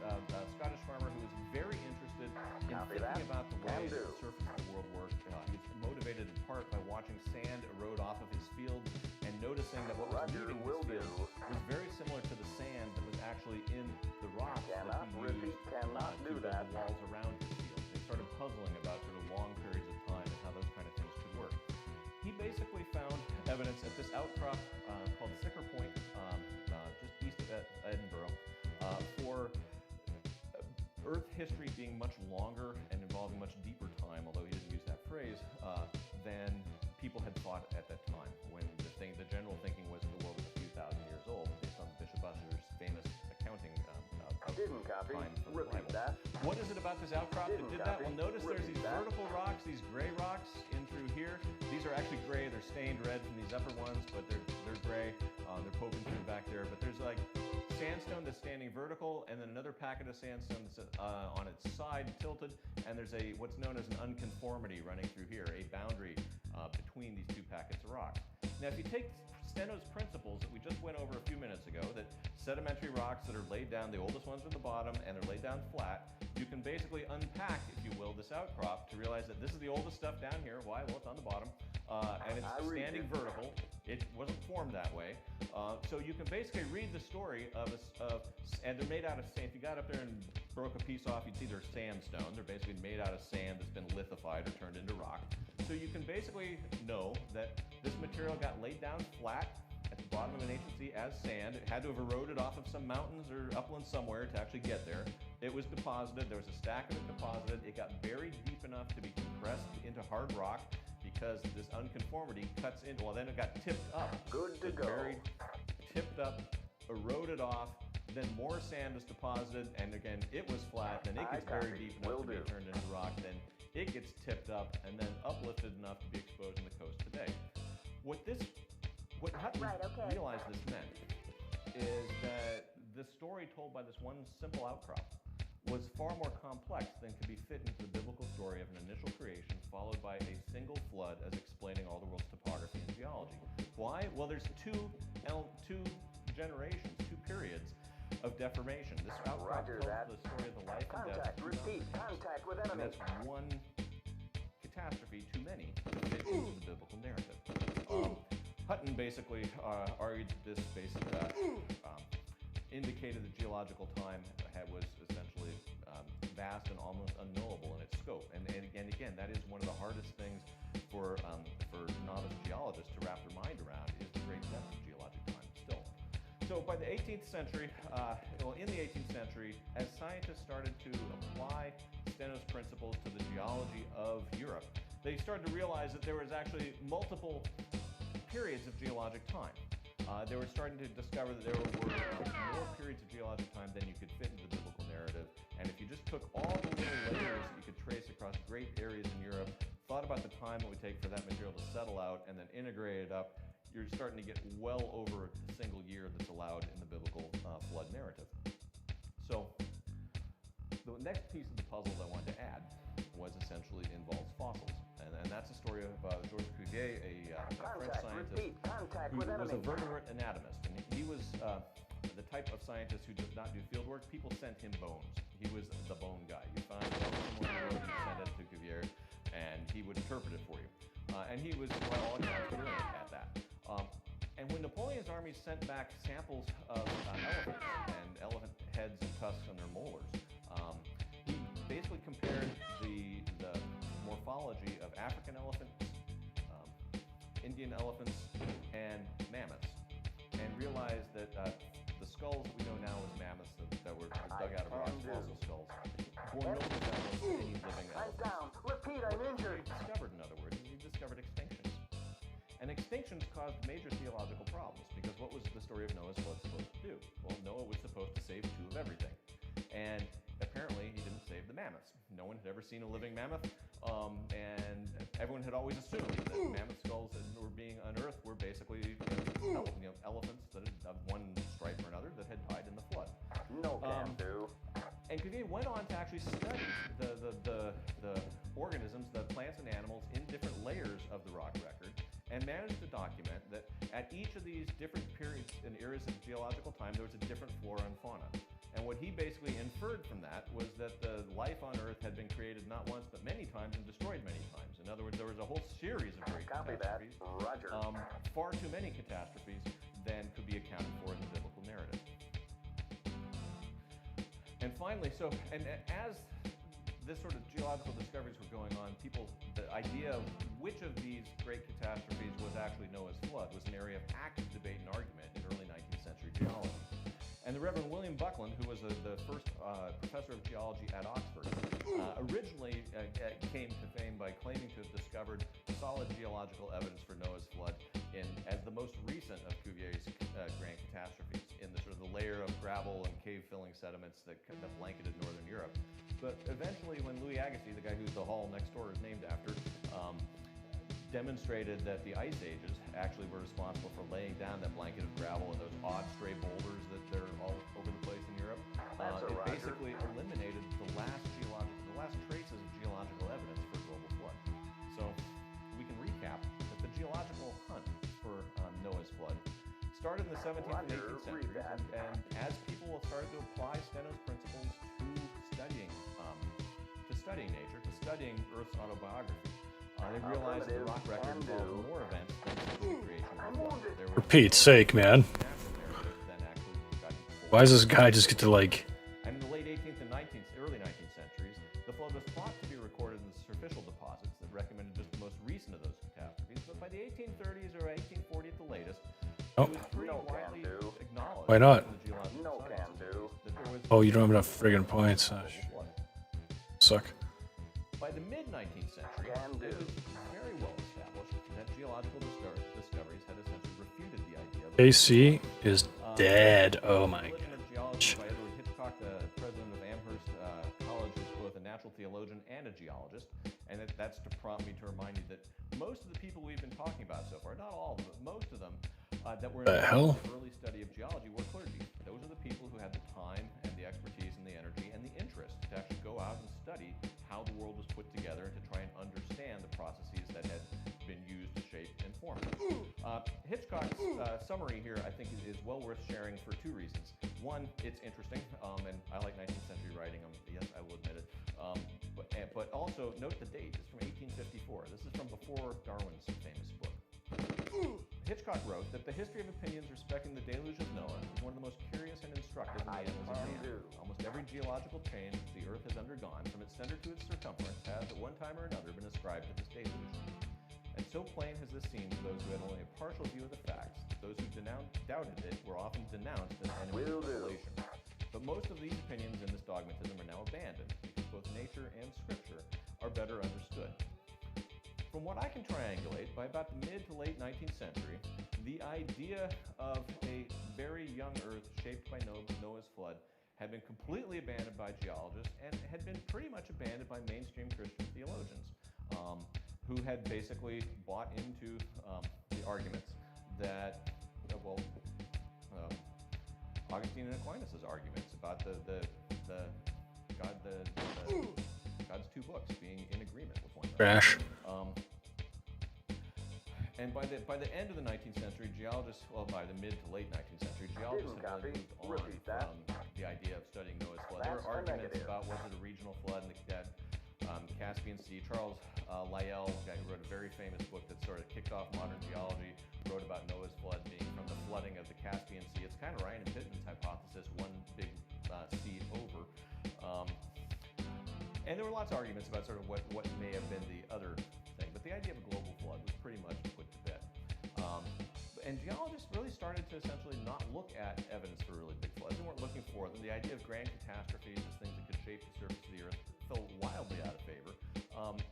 Scottish farmer who was very interested in thinking about the way the surface of the world worked. He's motivated in part by watching sand erode off of his fields and noticing that what was leaving his fields was very similar to the sand that was actually in the rocks that he used to build the walls around his fields. They started puzzling about sort of long periods of time and how those kind of things could work. He basically found evidence at this outcrop called Sicker Point, just east of Edinburgh, for Earth history being much longer and involving much deeper time, although he didn't use that phrase, than people had thought at that time, when the general thinking was that the world was a few thousand years old, based on Bishop Usher's famous accounting of time from the Bible. What is it about this outcrop that did that? Well, notice there's these vertical rocks, these gray rocks in through here. These are actually gray. They're stained red from these upper ones, but they're gray. They're poking through back there. But there's like sandstone that's standing vertical, and then another packet of sandstone that's on its side tilted, and there's what's known as an unconformity running through here, a boundary between these two packets of rocks. Now, if you take Steno's principles that we just went over a few minutes ago, that sedimentary rocks that are laid down, the oldest ones are at the bottom, and they're laid down flat, you can basically unpack, if you will, this outcrop to realize that this is the oldest stuff down here. Why? Well, it's on the bottom, and it's standing vertical. It wasn't formed that way. So you can basically read the story and they're made out of sand. If you got up there and broke a piece off, you'd see they're sandstone. They're basically made out of sand that's been lithified or turned into rock. So you can basically know that this material got laid down flat at the bottom of an ancient sea as sand. It had to have eroded off of some mountains or upland somewhere to actually get there. It was deposited. There was a stack of it deposited. It got buried deep enough to be compressed into hard rock because this unconformity cuts into, well, then it got tipped up. Good to go. Buried, tipped up, eroded off, then more sand is deposited, and again, it was flat, then it gets buried deep enough to be turned into rock, then it gets tipped up and then uplifted enough to be exposed on the coast today. What Hutton realized this meant is that the story told by this one simple outcrop was far more complex than could be fit into the biblical story of an initial creation followed by a single flood as explaining all the world's topography and geology. Why? Well, there's two generations, two periods of deformation. This outcrop tells the story of the life and death of Contact with and enemy. that's one catastrophe too many to fit into the biblical narrative. Hutton basically argued that this indicated that geological time was essentially vast and almost unknowable in its scope. And again, that is one of the hardest things for novice geologists to wrap their mind around is the great depth of geologic time still. So by the 18th century, in the 18th century, as scientists started to apply Steno's principles to the geology of Europe, they started to realize that there was actually multiple periods of geologic time. They were starting to discover that there were more periods of geologic time than you could fit into the biblical narrative. And if you just took all the little layers that you could trace across great areas in Europe, thought about the time it would take for that material to settle out, and then integrate it up, you're starting to get well over the single year that's allowed in the biblical flood narrative. So the next piece of the puzzle that I wanted to add was essentially involves fossils. And that's the story of Georges Cuvier, a French scientist who was a vertebrate anatomist. And he was the type of scientist who does not do field work. People sent him bones. He was the bone guy. You found a bone somewhere in the world, you send it to Cuvier, and he would interpret it for you. And he was, by all accounts, brilliant at that. And when Napoleon's armies sent back samples of elephants and elephant heads and tusks and their molars, he basically compared the morphology of African elephants, Indian elephants, and mammoths, and realized that the skulls that we know now as mammoths that were dug out of rocks, fossil skulls, bore no resemblance to any living elephants. Down. Repeat, I'm injured. He discovered, in other words, he discovered extinctions. And extinctions caused major theological problems, because what was the story of Noah's flood supposed to do? Well, Noah was supposed to save two of everything. And apparently he didn't save the mammoths. No one had ever seen a living mammoth, and everyone had always assumed that mammoth skulls that were being unearthed were basically elephants that had, of one stripe or another that had died in the flood. No can do. And Cuvier went on to actually study the organisms, the plants and animals in different layers of the rock record, and managed to document that at each of these different periods and eras of geological time, there was a different flora and fauna. And what he basically inferred from that was that the life on Earth had been created not once but many times and destroyed many times. In other words, there was a whole series of great catastrophes. Roger. Far too many catastrophes than could be accounted for in the biblical narrative. And finally, as this sort of geological discoveries were going on, the idea of which of these great catastrophes was actually Noah's flood was an area of active debate and argument in early 19th century geology. And the Reverend William Buckland, who was the first professor of geology at Oxford, originally came to fame by claiming to have discovered solid geological evidence for Noah's flood as the most recent of Cuvier's grand catastrophes in the sort of the layer of gravel and cave-filling sediments that blanketed northern Europe. But eventually, when Louis Agassiz, the guy who's the hall next door is named after, demonstrated that the ice ages actually were responsible for laying down that blanket of gravel and those odd stray boulders that they're all over the place in Europe. It basically eliminated the last traces of geological evidence for global flood. So we can recap that the geological hunt for Noah's flood started in the 17th and 18th centuries, and as people started to apply Steno's principles to studying nature, to studying Earth's autobiography, they realized that the rock record involved more events than simply the creation of the flood. For Pete's sake, man. Why does this guy just get to like... And in the late 18th and early 19th centuries, the flood was thought to be recorded in the superficial deposits that recommended just the most recent of those catastrophes. But by the 1830s or 1840 at the latest, it was pretty widely acknowledged. Why not? In the geological sciences that there was Oh, you don't have enough friggin' points. Suck. By the mid-19th century, it was very well established that geological discoveries had essentially refuted the idea of AC is dead. Oh my god. Geology by Edward Hitchcock, the president of Amherst College, was both a natural natural theologian and a geologist, and that's to prompt me to remind you that most of the people we've been talking about so far, not all of them, but most of them that were involved in the early study of geology were clergy. Those are the people who had the time and the expertise and the energy and the interest to actually go out and study how the world was put together and to try and understand the processes that had been used to shape and form it. Hitchcock's summary here, I think, is well worth sharing for two reasons. One, it's interesting, and I like 19th century writing. Yes, I will admit it. But also, note the date. It's from 1854. This is from before Darwin's famous book. Hitchcock wrote that the history of opinions respecting the deluge of Noah is one of the most curious and instructive in the annals of man. Almost every geological change the Earth has undergone, from its center to its circumference, has at one time or another been ascribed to this deluge. And so plain has this seemed to those who had only a partial view of the facts, that those who doubted it were often denounced as enemies of revelation. But most of these opinions in this dogmatism are now abandoned, because both nature and scripture are better understood. From what I can triangulate, by about the mid to late 19th century, the idea of a very young Earth shaped by Noah's flood had been completely abandoned by geologists and had been pretty much abandoned by mainstream Christian theologians, who had basically bought into the arguments that, Augustine and Aquinas' arguments about God's two books being in agreement with one another. Trash. And by the end of the 19th century, geologists, by the mid to late 19th century, geologists had really moved on from the idea of studying Noah's flood. There were arguments about was it a regional flood in the Caspian Sea. Charles Lyell, the guy who wrote a very famous book that sort of kicked off modern geology, wrote about Noah's flood being from the flooding of the Caspian Sea. It's kind of Ryan and Pittman's hypothesis, one big sea over. And there were lots of arguments about sort of what may have been the other thing. But the idea of a global flood was pretty much put to bed. And geologists really started to essentially not look at evidence for really big floods. They weren't looking for them. The idea of grand catastrophes as things that could shape the surface of the Earth fell wildly out of favor.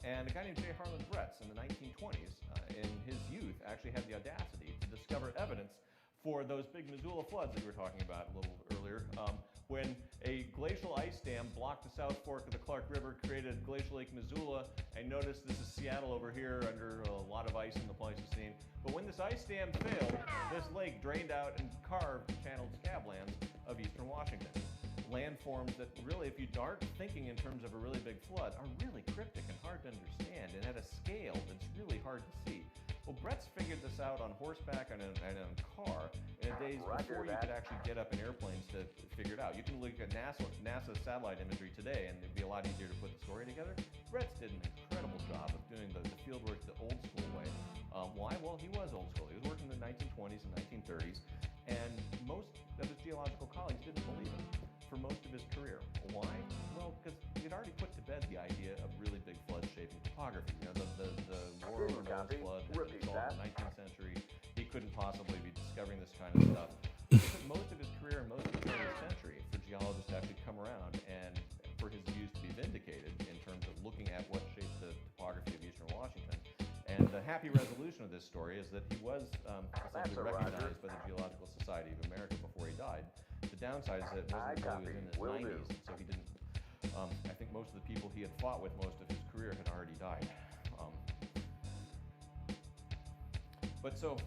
And a guy named J. Harlan Bretz in the 1920s, in his youth, actually had the audacity to discover evidence for those big Missoula floods that we were talking about a little earlier, when a glacial ice dam blocked the South Fork of the Clark River, created Glacial Lake Missoula, and notice this is Seattle over here under a lot of ice in the Pleistocene. But when this ice dam failed, this lake drained out and carved the channeled scablands of eastern Washington. Landforms that really, if you aren't thinking in terms of a really big flood, are really cryptic and hard to understand, and at a scale that's really hard to see. Well, Bretz figured this out on horseback and in a car in days before you could actually get up in airplanes to figure it out. You can look at NASA satellite imagery today, and it'd be a lot easier to put the story together. Bretz did an incredible job of doing the field work the old school way. Why? Well, he was old school. He was working in the 1920s and 1930s, and most of his geological colleagues didn't believe him for most of his career. Why? Well, because he'd already put to bed the idea of really big floods shaping topography. You know, the War over Noah's flood had been solved in the 19th century. He couldn't possibly be discovering this kind of stuff. It took most of his career and most of the 20th century for geologists to actually come around and for his views to be vindicated in terms of looking at what shaped the topography of eastern Washington. And the happy resolution of this story is that he was essentially recognized by the Geological Society of America before he died. The downside is that it wasn't until he was in his 90s, and so he didn't. I think most of the people he had fought with most of his career had already died. But so,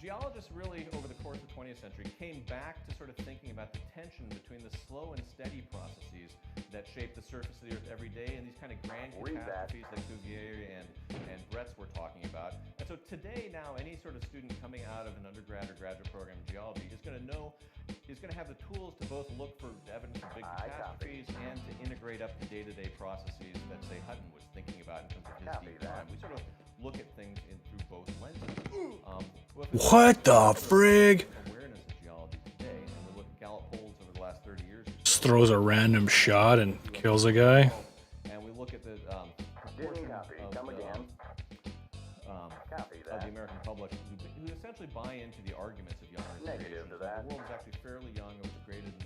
geologists really, over the course of the 20th century, came back to sort of thinking about the tension between the slow and steady processes that shape the surface of the Earth every day and these kind of grand catastrophes that Cuvier and Bretz were talking about. And so today now, any sort of student coming out of an undergrad or graduate program in geology is going to have the tools to both look for evidence of big catastrophes and to integrate up the day-to-day processes that, say, Hutton was thinking about in terms of his deep time. We sort of look at things through both lenses. What the frig? Awareness of geology today, and we look at Gallup polls over the last 30 years. Just throws a random shot and kills a guy. And we look at the proportion of the American public who essentially buy into the arguments of young Earth creation. The world is actually fairly young. It was created in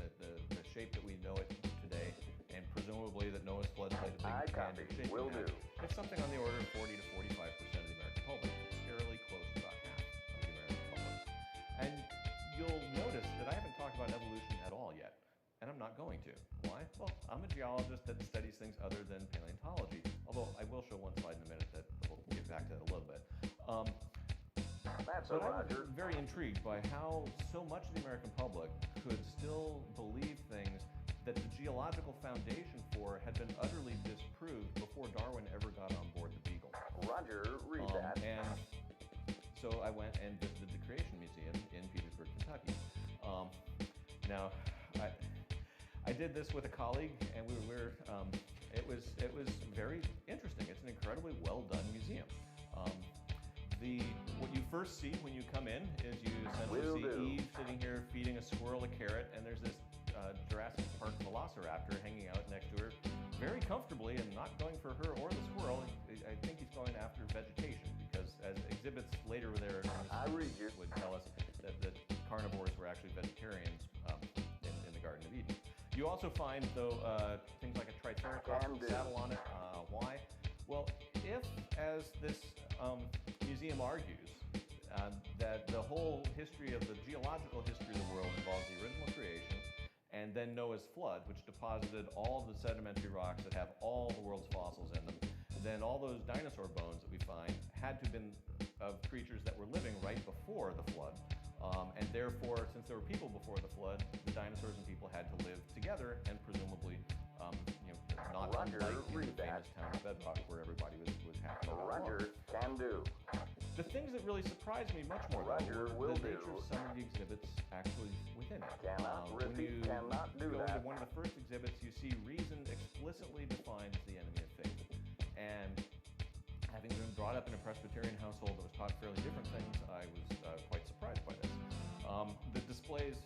the shape that we know it today, and presumably that Noah's flood played a big hand in shaping that. It's something on the order of 40 to 45% of the American public. It's fairly close to about half of the American public. And you'll notice that I haven't talked about evolution at all yet. And I'm I'm not going to. Why? Well, I'm a geologist that studies things other than paleontology, although I will show one slide in a minute that we'll get back to that a little bit. That's But a I was Roger. very intrigued by how so much of the American public could still believe things that the geological foundation for had been utterly disproved before Darwin ever got on board the Beagle. Roger, read that. And so I went and visited the Creation Museum in Petersburg, Kentucky. Now, I did this with a colleague, and it was very interesting. It's an incredibly well done museum. What you first see when you come in is you essentially see Eve sitting here feeding a squirrel a carrot, and there's this Jurassic Park velociraptor hanging out next to her very comfortably and not going for her or the squirrel. I think he's going after vegetation, because as exhibits later there would tell us that carnivores were actually vegetarians in the Garden of Eden. You also find, though, things like a Triceratops saddle on it. Why? Well, if, as this museum argues, that the whole history of the geological history of the world involves the original creation and then Noah's flood, which deposited all the sedimentary rocks that have all the world's fossils in them, then all those dinosaur bones that we find had to have been of creatures that were living right before the flood. And therefore, since there were people before the flood, the dinosaurs and people had to live together, and presumably, not Roger, unlike in the read that. famous town of Bedrock, where everybody was happy. Roger, can do. The things that really surprised me much more, though, Roger, were will the nature do. of some of the exhibits actually within it. Cannot When repeat, you cannot do go that. into one of the first exhibits, you see reason explicitly defined as the enemy of faith. And having been brought up in a Presbyterian household that was taught fairly different things, I was quite surprised by this. The displays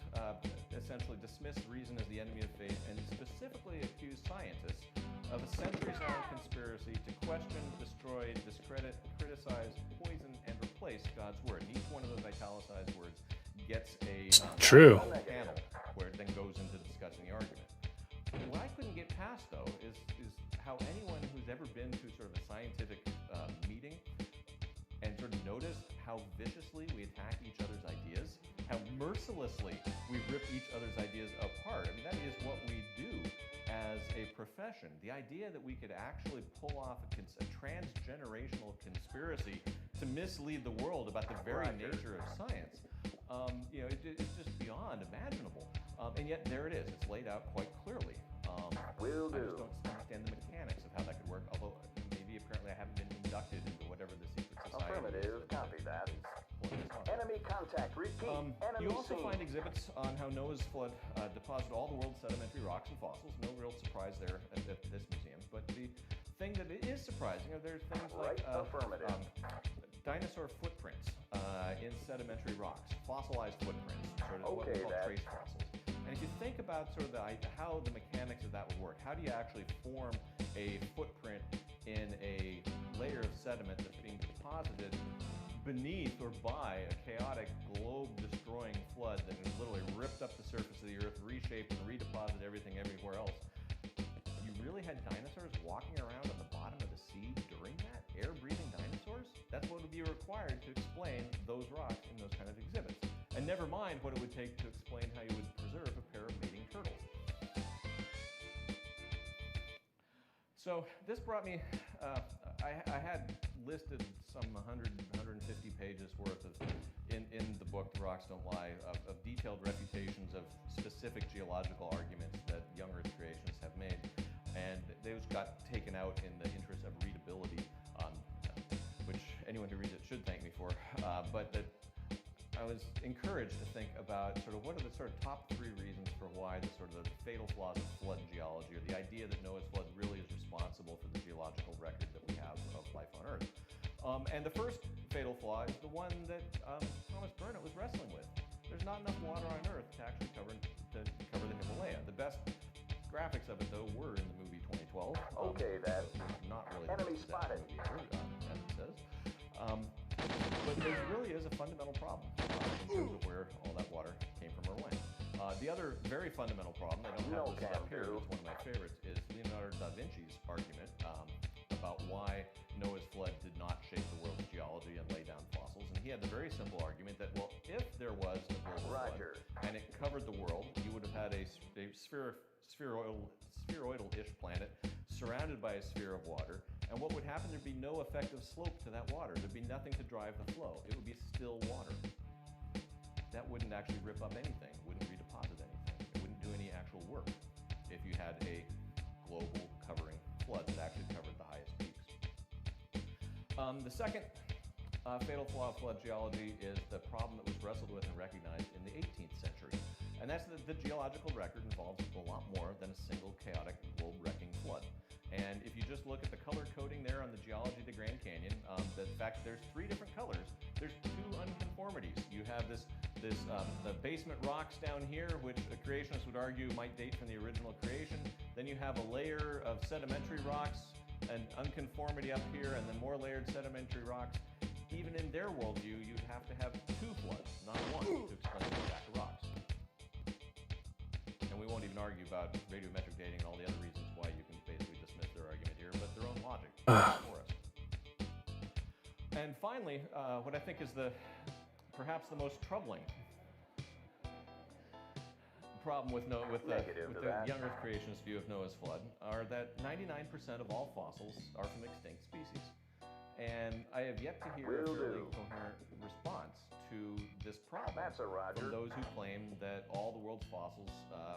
essentially dismissed reason as the enemy of faith and specifically accused scientists of a centuries-long conspiracy to question, destroy, discredit, criticize, poison, and replace God's word. And each one of those italicized words gets a True. panel where it then goes into discussing the argument. What I couldn't get past, though, is how anyone who's ever been to sort of a scientific meeting and sort of noticed how viciously we attack each other's ideas, how mercilessly we rip each other's ideas apart. I mean, that is what we do as a profession. The idea that we could actually pull off a transgenerational conspiracy to mislead the world about the very nature of science, it's just beyond imaginable. And yet there it is. It's laid out quite clearly. Will I do. just don't understand the mechanics of how that could work, although maybe apparently I haven't been inducted into whatever the secret society Affirmative, is copy that. is pulling this off. Enemy contact, repeat. Enemy You also seen. find exhibits on how Noah's flood deposited all the world's sedimentary rocks and fossils. No real surprise there at this museum. But the thing that is surprising are there's things like Affirmative. dinosaur footprints in sedimentary rocks, fossilized footprints, sort of what we call trace fossils. And if you think about sort of how the mechanics of that would work, how do you actually form a footprint in a layer of sediment that's being deposited beneath or by a chaotic globe-destroying flood that has literally ripped up the surface of the earth, reshaped and redeposited everything everywhere else? You really had dinosaurs walking around on the bottom of the sea during that? Air-breathing dinosaurs? That's what would be required to explain those rocks in those kind of exhibits. And never mind what it would take to explain how you would preserve a pair of mating turtles. So this brought me, I had listed some 100, 150 pages worth of, in the book, The Rocks Don't Lie, of detailed refutations of specific geological arguments that young Earth creationists have made. And those got taken out in the interest of readability, which anyone who reads it should thank me for. But that I was encouraged to think about sort of what are the sort of top 3 reasons for why the sort of the fatal flaws of flood geology, or the idea that Noah's flood really is responsible for the geological record that we have of life on Earth. And the first fatal flaw is the one that Thomas Burnett was wrestling with. There's not enough water on Earth to actually cover the Himalaya. The best graphics of it, though, were in the movie 2012. Okay, that. Not really Enemy the best spotted. movie ever, as it says. But there really is a fundamental problem in terms of where all that water came from or went. The other very fundamental problem, I don't have No this up can here, do. it's one of my favorites, is Leonardo da Vinci's argument about why Noah's flood did not shape the world's geology and lay down fossils. And he had the very simple argument that, well, if there was a global Roger. flood, and planet covered the world, you would have had a spheroidal-ish planet surrounded by a sphere of water. And what would happen? There'd be no effective slope to that water. There'd be nothing to drive the flow. It would be still water. That wouldn't actually rip up anything, wouldn't redeposit anything. It wouldn't do any actual work if you had a global covering flood that actually covered the highest peaks. The second fatal flaw of flood geology is the problem that was wrestled with and recognized in the 18th century. And that's that the geological record involves a lot more than a single chaotic globe-wrecking flood. And if you just look at the color coding there on the geology of the Grand Canyon, the fact that there's 3 different colors, there's 2 unconformities. You have the basement rocks down here, which a creationist would argue might date from the original creation. Then you have a layer of sedimentary rocks, an unconformity up here, and then more layered sedimentary rocks. Even in their worldview, you'd have to have 2 floods, not 1, to explain the stack of rocks. And we won't even argue about radiometric dating and all the other reasons why you can basically dismiss their argument here, but their own logic for us. And finally, what I think is perhaps the most troubling problem with the young Earth creationist view of Noah's flood are that 99% of all fossils are from extinct species. And I have yet to hear a fairly coherent response to this problem from those who claim that all the world's fossils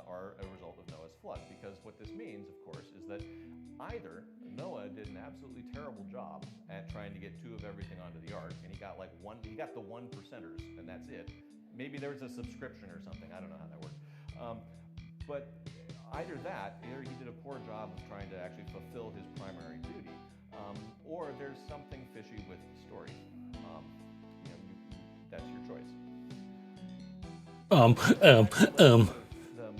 are a result of Noah's flood. Because what this means, of course, is that either Noah did an absolutely terrible job at trying to get 2 of everything onto the ark, and he got the 1%ers, and that's it. Maybe there was a subscription or something. I don't know how that worked. But either he did a poor job of trying to actually fulfill his primary duty, or there's something fishy with the story. That's your choice. The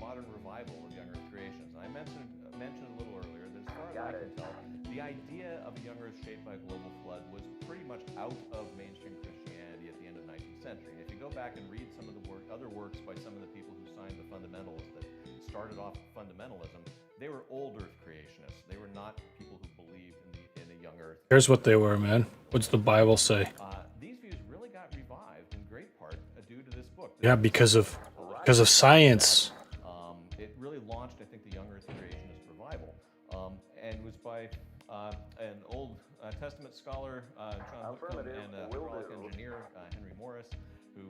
modern revival of young Earth creations. And I mentioned a little earlier that as far as I can tell, the idea of a young Earth shaped by a global flood was pretty much out of mainstream Christianity at the end of the 19th century. And if you go back and read some of the other works by some of the people who signed the fundamentalists that started off fundamentalism, they were old Earth creationists. They were not people who believed in a young Earth. Here's what they were, man. What's the Bible say? These views really got revived in great part due to this book. Yeah, because of science. It really launched, I think, the young Earth creationist revival, and was by an Old Testament scholar, John Whitcomb, and a hydraulic engineer, Henry Morris, who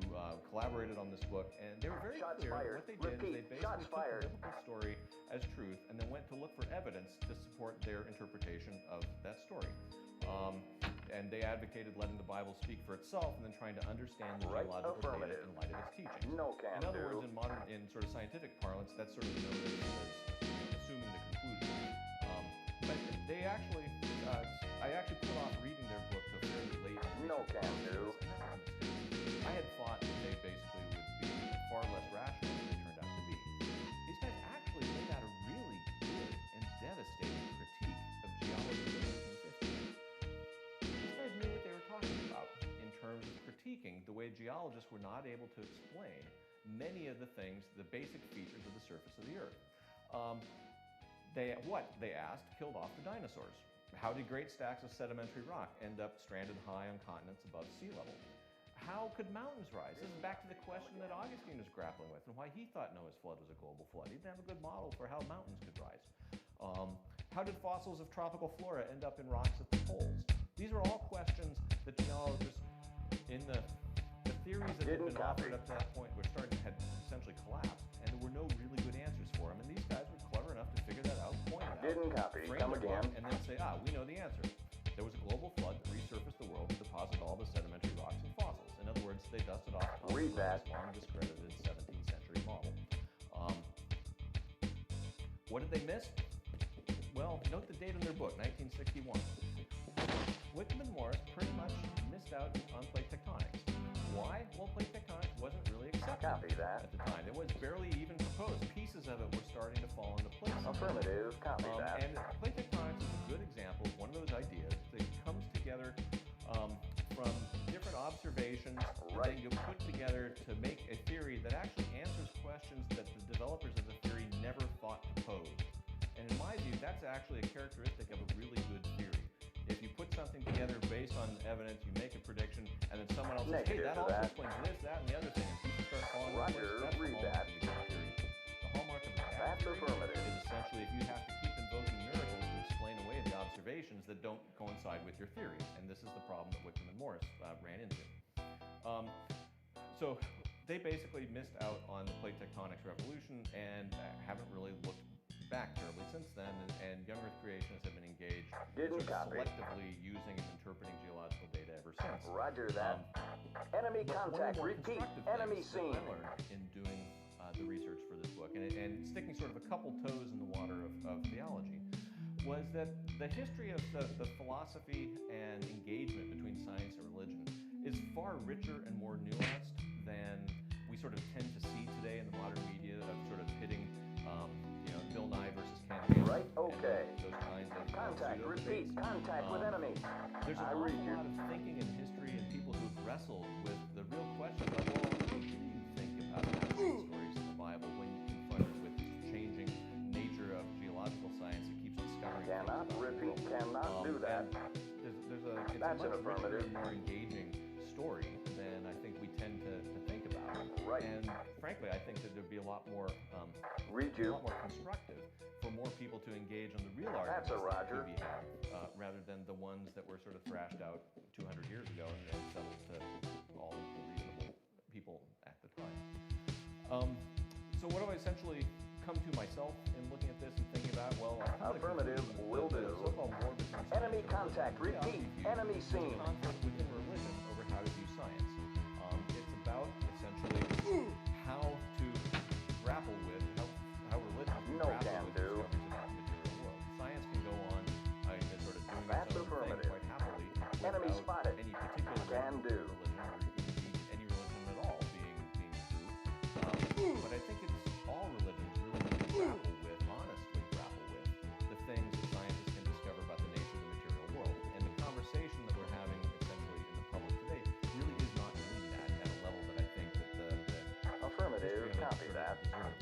collaborated on this book. And they were very clear. What they did is they basically took the biblical story as truth and then went to look for evidence to support their interpretation of that story. And they advocated letting the Bible speak for itself and then trying to understand the geological data in light of its teachings. In other words, in sort of scientific parlance, that's sort of known as assuming the conclusion. But they actually, I actually put off reading their book to a fairly late. I had thought that they basically would be far less rational than they turned out to be. These guys actually laid out a really good and devastating critique of geology in the 1950s. These guys knew what they were talking about in terms of critiquing the way geologists were not able to explain many of the things, the basic features of the surface of the Earth. They asked, killed off the dinosaurs. How did great stacks of sedimentary rock end up stranded high on continents above sea level? How could mountains rise? This is back to the question that Augustine was grappling with and why he thought Noah's flood was a global flood. He didn't have a good model for how mountains could rise. How did fossils of tropical flora end up in rocks at the poles? These are all questions that geologists in the theories that had been offered up to that point had essentially collapsed, and there were no really good answers for them. And these guys were clever enough to figure that out, point it out, frame the book, and then say, we know the answer. There was a global flood that resurfaced the world and deposited all the sedimentary rocks and fossils. In other words, they dusted off this long discredited 17th century model. What did they miss? Well, note the date in their book, 1961. Whitcomb and Morris pretty much missed out on plate tectonics. Why? Well, plate tectonics wasn't really accepted at the time. It was barely even proposed. Pieces of it were starting to fall into place. Affirmative, copy that. And plate tectonics is a good example of one of those ideas that comes together from different observations that you put together to make a theory that actually answers questions that the developers of the theory never thought to pose. And in my view, that's actually a characteristic of a really good theory. If you put something together based on evidence, you make a prediction, and then someone else says, hey, that also explains this, that, and the other thing, and people start falling into Roger, place, that's the read hallmark that. of the good theory. The hallmark of the bad That's theory affirmative. is essentially if you have to keep invoking miracles to explain away the observations that don't coincide with your theory. And this is the problem that Wickham and Morris ran into. So they basically missed out on the plate tectonics revolution and haven't really looked back terribly since then, and young Earth creationists have been engaged Didn't sort of copy. selectively using and interpreting geological data ever since. Roger that. Enemy But contact, one of the more repeat, constructive enemy things that seen. I learned in doing the research for this book, and sticking sort of a couple toes in the water of theology, was that the history of the philosophy and engagement between science and religion is far richer and more nuanced than we sort of tend to see today in the modern media of sort of pitting, Bill Nye versus Ken Ham. Right, okay. And those kinds of Contact, pseudo repeat, debates. contact with enemy. There's an I awful read you. lot of thinking in history and people who've wrestled with the real question of, well, what do you think about the stories in the Bible when you confront it with the changing nature of geological science that keeps discovering things Cannot about the repeat, world? cannot do that. And it's That's a an much richer affirmative. and more engaging story than I think we tend to think about. Right. And frankly, I think that there'd be a lot more Read you. constructive for more people to engage on the real arguments That's a that Roger. could be had, rather than the ones that were sort of thrashed out 200 years ago and settled to all of the reasonable people at the time. So what have I essentially come to myself in looking at this and thinking about? Well, I've come to the Affirmative, conclusion that will the do. so-called war between science Enemy and contact, religion repeat, really ought to be viewed enemy as a seen. conflict within religion over how to view science. It's about essentially how to grapple with how religion can No grapple can with do. discoveries about the material world. Science can go on sort of doing That's its own thing affirmative. quite happily Enemy without spotted. any particular Can do. religion or indeed any religion at all being true. But I think it's all religions really need to grapple with, honestly grapple with, the things that scientists can discover about the nature of the material world. And the conversation that we're having essentially in the public today really is not doing that at a level that I think that the Affirmative, history of it copy sort of that. deserves.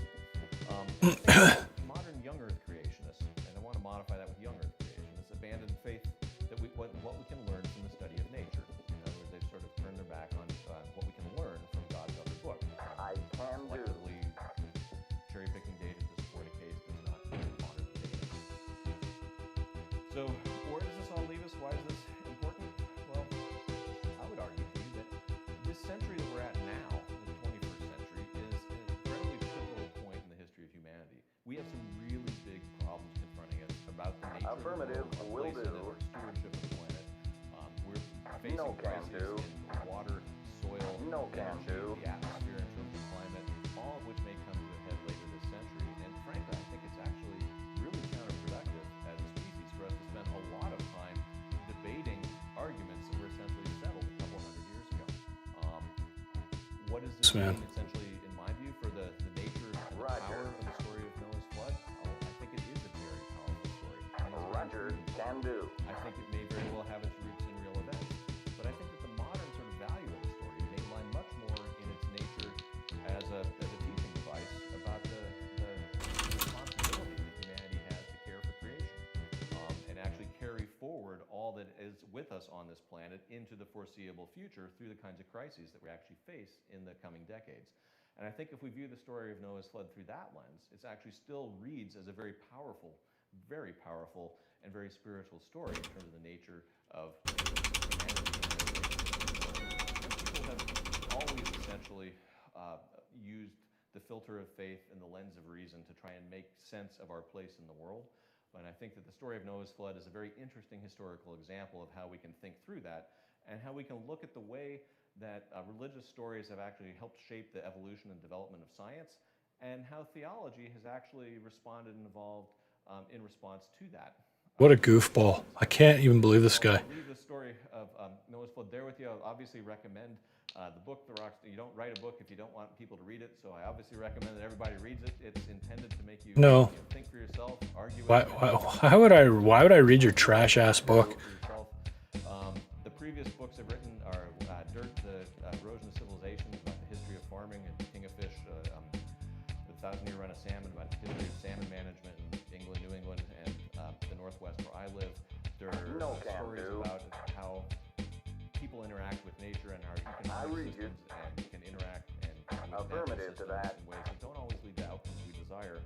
Modern young Earth creationists, and I want to modify that with young Earth creationists, abandon faith that what we can learn from the study of nature. In other words, they've sort of turned their back on what we can learn from God's other book. I can do. Selectively cherry-picking data to support a case that's not modern data. So where does this all leave us? Why is this important? Well, I would argue to you that this century that we're at now, the 21st century, is an incredibly pivotal point in the history of humanity. We have some really big problems confronting us about the nature Affirmative, of the will world, our place in it, do. our stewardship of the planet. We're facing No can crises do. in water, soil, No can energy, do. the atmosphere in terms of climate, all of which may come to a head later this century. And frankly, I think it's actually really counterproductive as a species for us to spend a lot of time debating arguments that were essentially settled a couple hundred years ago. What does this Man. mean essentially, in my view, for the nature and the Roger. power of the story of Noah's flood? Well, I think it is a very powerful story. And it's very Roger, intriguing. can do. I think it may very well have its roots in real events. But I think that the modern sort of value of the story may lie much more in its nature as a teaching device about the responsibility that humanity has to care for creation and actually carry forward all that is with us on this planet into the foreseeable future through the kinds of crises that we actually face in the coming decades. And I think if we view the story of Noah's flood through that lens, it actually still reads as a very powerful and very spiritual story in terms of the nature of humanity. People have always essentially used the filter of faith and the lens of reason to try and make sense of our place in the world. And I think that the story of Noah's flood is a very interesting historical example of how we can think through that and how we can look at the way that religious stories have actually helped shape the evolution and development of science, and how theology has actually responded and evolved in response to that. What a goofball. I can't even believe this guy. I'll leave the story of Noah's flood there with you. I'll obviously recommend the book, The Rocks. You don't write a book if you don't want people to read it, so I obviously recommend that everybody reads it. It's intended to make you, No. think for yourself, argue Why would I read your trash ass book? for yourself. The previous books I've written are Dirt, the Erosion of Civilization, about the history of farming, and King of Fish, the 1,000-Year Run of Salmon, about the history of salmon management in England, New England, and the Northwest where I live. There are No can stories do. about how people interact with nature and our I economic read you. systems and can interact and with natural systems in ways that don't always lead to outcomes we desire.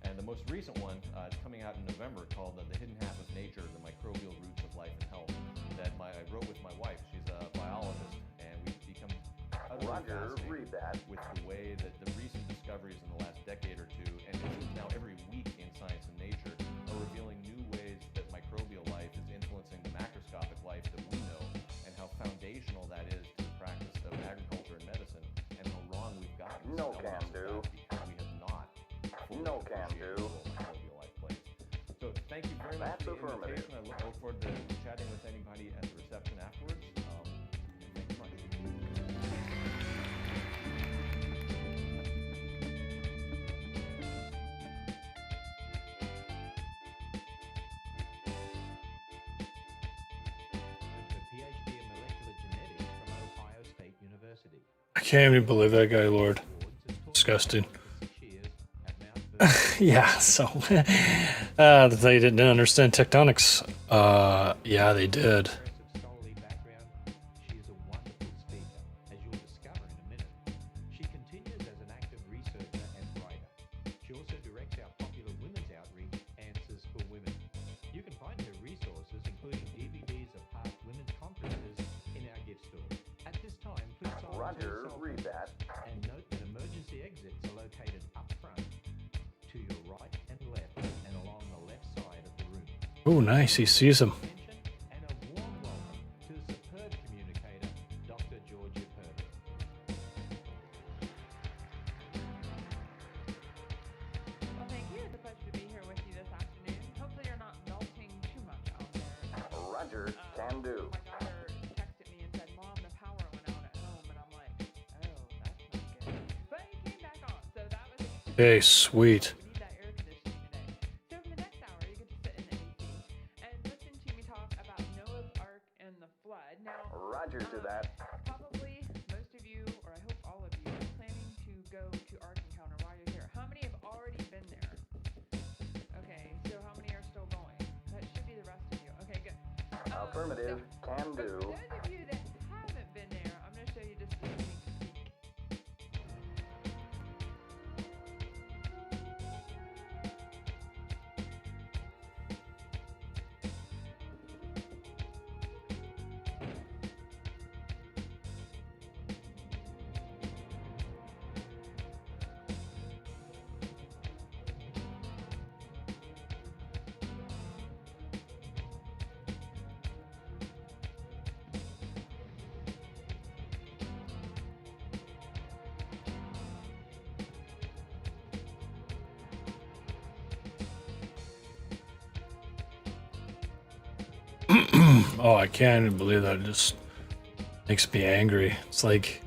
And the most recent one is coming out in November called The Hidden Half of Nature, the Microbial Roots of Life and Health, that I wrote with my wife. She's a biologist, and we've become utterly fascinated with the way that the recent discoveries in the last decade or two, and it seems now every week in Science and Nature, are revealing new ways that microbial life is influencing the macroscopic life that we know, and how foundational that is to the practice of agriculture and medicine, and how wrong we've gotten. No can do. Because we have not fully No can appreciated do. the role microbial life plays. So thank you very much That's for the affirmative. invitation. I look forward to chatting with anybody at the reception afterwards. And thank you much. A PhD in molecular genetics from Ohio State University. I can't even believe that guy, Lord. Disgusting. Yeah, so they didn't understand tectonics. Yeah, they did. Scholarly background, she is a wonderful speaker, as you'll discover in a minute. She continues as an active researcher and writer. She also directs our popular women's outreach, Answers for Women. You can find her resources, including DVDs of past women's conferences, in our gift store. At this time, please silence Roger, your cell read phones. that. And note that emergency exits are located up front, to your right and left, and along the left side of the room. Oh, nice. He sees him. And a warm welcome to the superb communicator, Dr. Georgia Purdy. Well, thank you. It's a pleasure to be here with you this afternoon. Hopefully you're not melting too much out there. Roger, can do. My daughter texted me and said, Mom, the power went out at home. And I'm like, oh, that's not good. But it came back on, so that was Hey, sweet. We need that air conditioning today. So for the next hour, you get to sit in the AC and listen to me talk about Noah's Ark and the flood. Now, Roger to that. probably most of you, or I hope all of you, are planning to go to Ark Encounter while you're here. How many have already been there? Okay, so how many are still going? That should be the rest of you. Okay, good. Affirmative, can For do. those of you that haven't been there, I'm going to show you just a sneak peek. Oh, I can't even believe that. It just makes me angry. It's like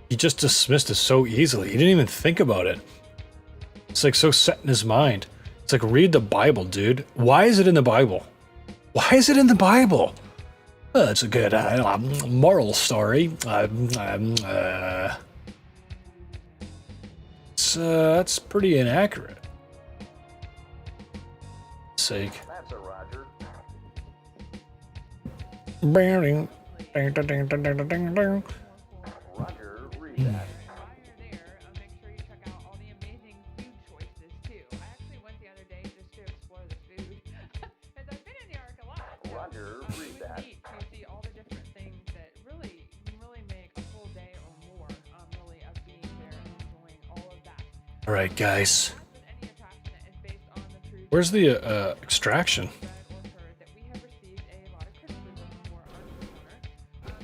he just dismissed it so easily. He didn't even think about it. It's like so set in his mind. It's like, read the Bible, dude. Why is it in the Bible? Why is it in the Bible? Oh, it's a good moral story. That's pretty inaccurate. Sake. That's a Roger. Ding, Roger, read that. While you're there, make sure you check out all the amazing food choices too. I actually went the other day just to explore the food, because I've been in the Ark a lot. So, Roger, it read was that. neat to see all the different things that really make a full day or more, really of being there and enjoying all of that. All right, guys. As with any attraction that is based on the truth. Where's the extraction? Read or heard that we have received a lot of criticism for our encounter.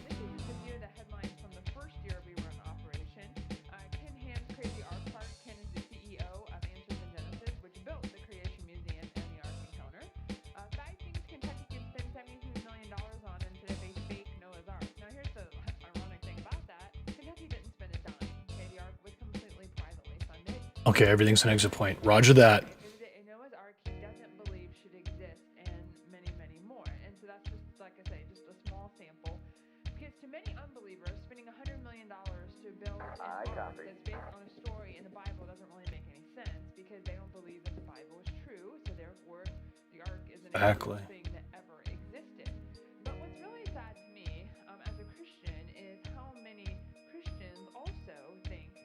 This is just a few of the headlines from the first year we were in operation. Ken Ham's Crazy Ark Park. Ken is the CEO of Answers in Genesis, which built the Creation Museum and the Ark Encounter. 5 things Kentucky can spend $72 million on instead of a fake Noah's Ark. Now here's the ironic thing about that. Kentucky didn't spend a dime. Okay, the Ark was completely privately funded. Okay, everything's an exit point. Roger that. It was a Noah's Ark he doesn't believe should exist, and many, many more. And so that's just, like I say, just a small sample. Because to many unbelievers, spending $100 million to build an I ark copy. that's based on a story in the Bible doesn't really make any sense, because they don't believe that the Bible is true. So therefore, the ark isn't a Exactly. true thing that ever existed. But what's really sad to me, as a Christian, is how many Christians also think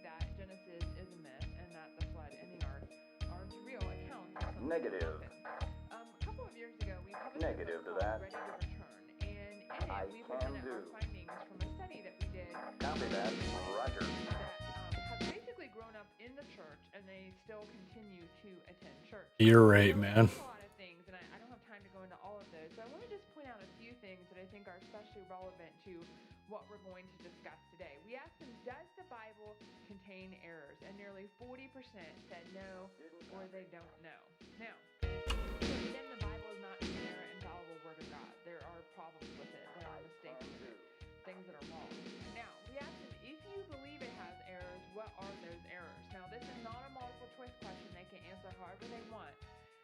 Negative to that. ready to return. And in I it, we can presented do. our findings from a study that we did Copy that. Roger. that have basically grown up in the church and they still continue to attend church. You're right, Now, man. there's a lot of things, and I don't have time to go into all of those, but I want to just point out a few things that I think are especially relevant to what we're going to discuss today. We asked them, does the Bible contain errors? And nearly 40% said no, or they don't know. Now, again, the Bible is not an inerrant, infallible word of God. There are problems with it. There are mistakes with it, things that are wrong. Now, we asked them, if you believe it has errors, what are those errors? Now, this is not a multiple choice question. They can answer however they want.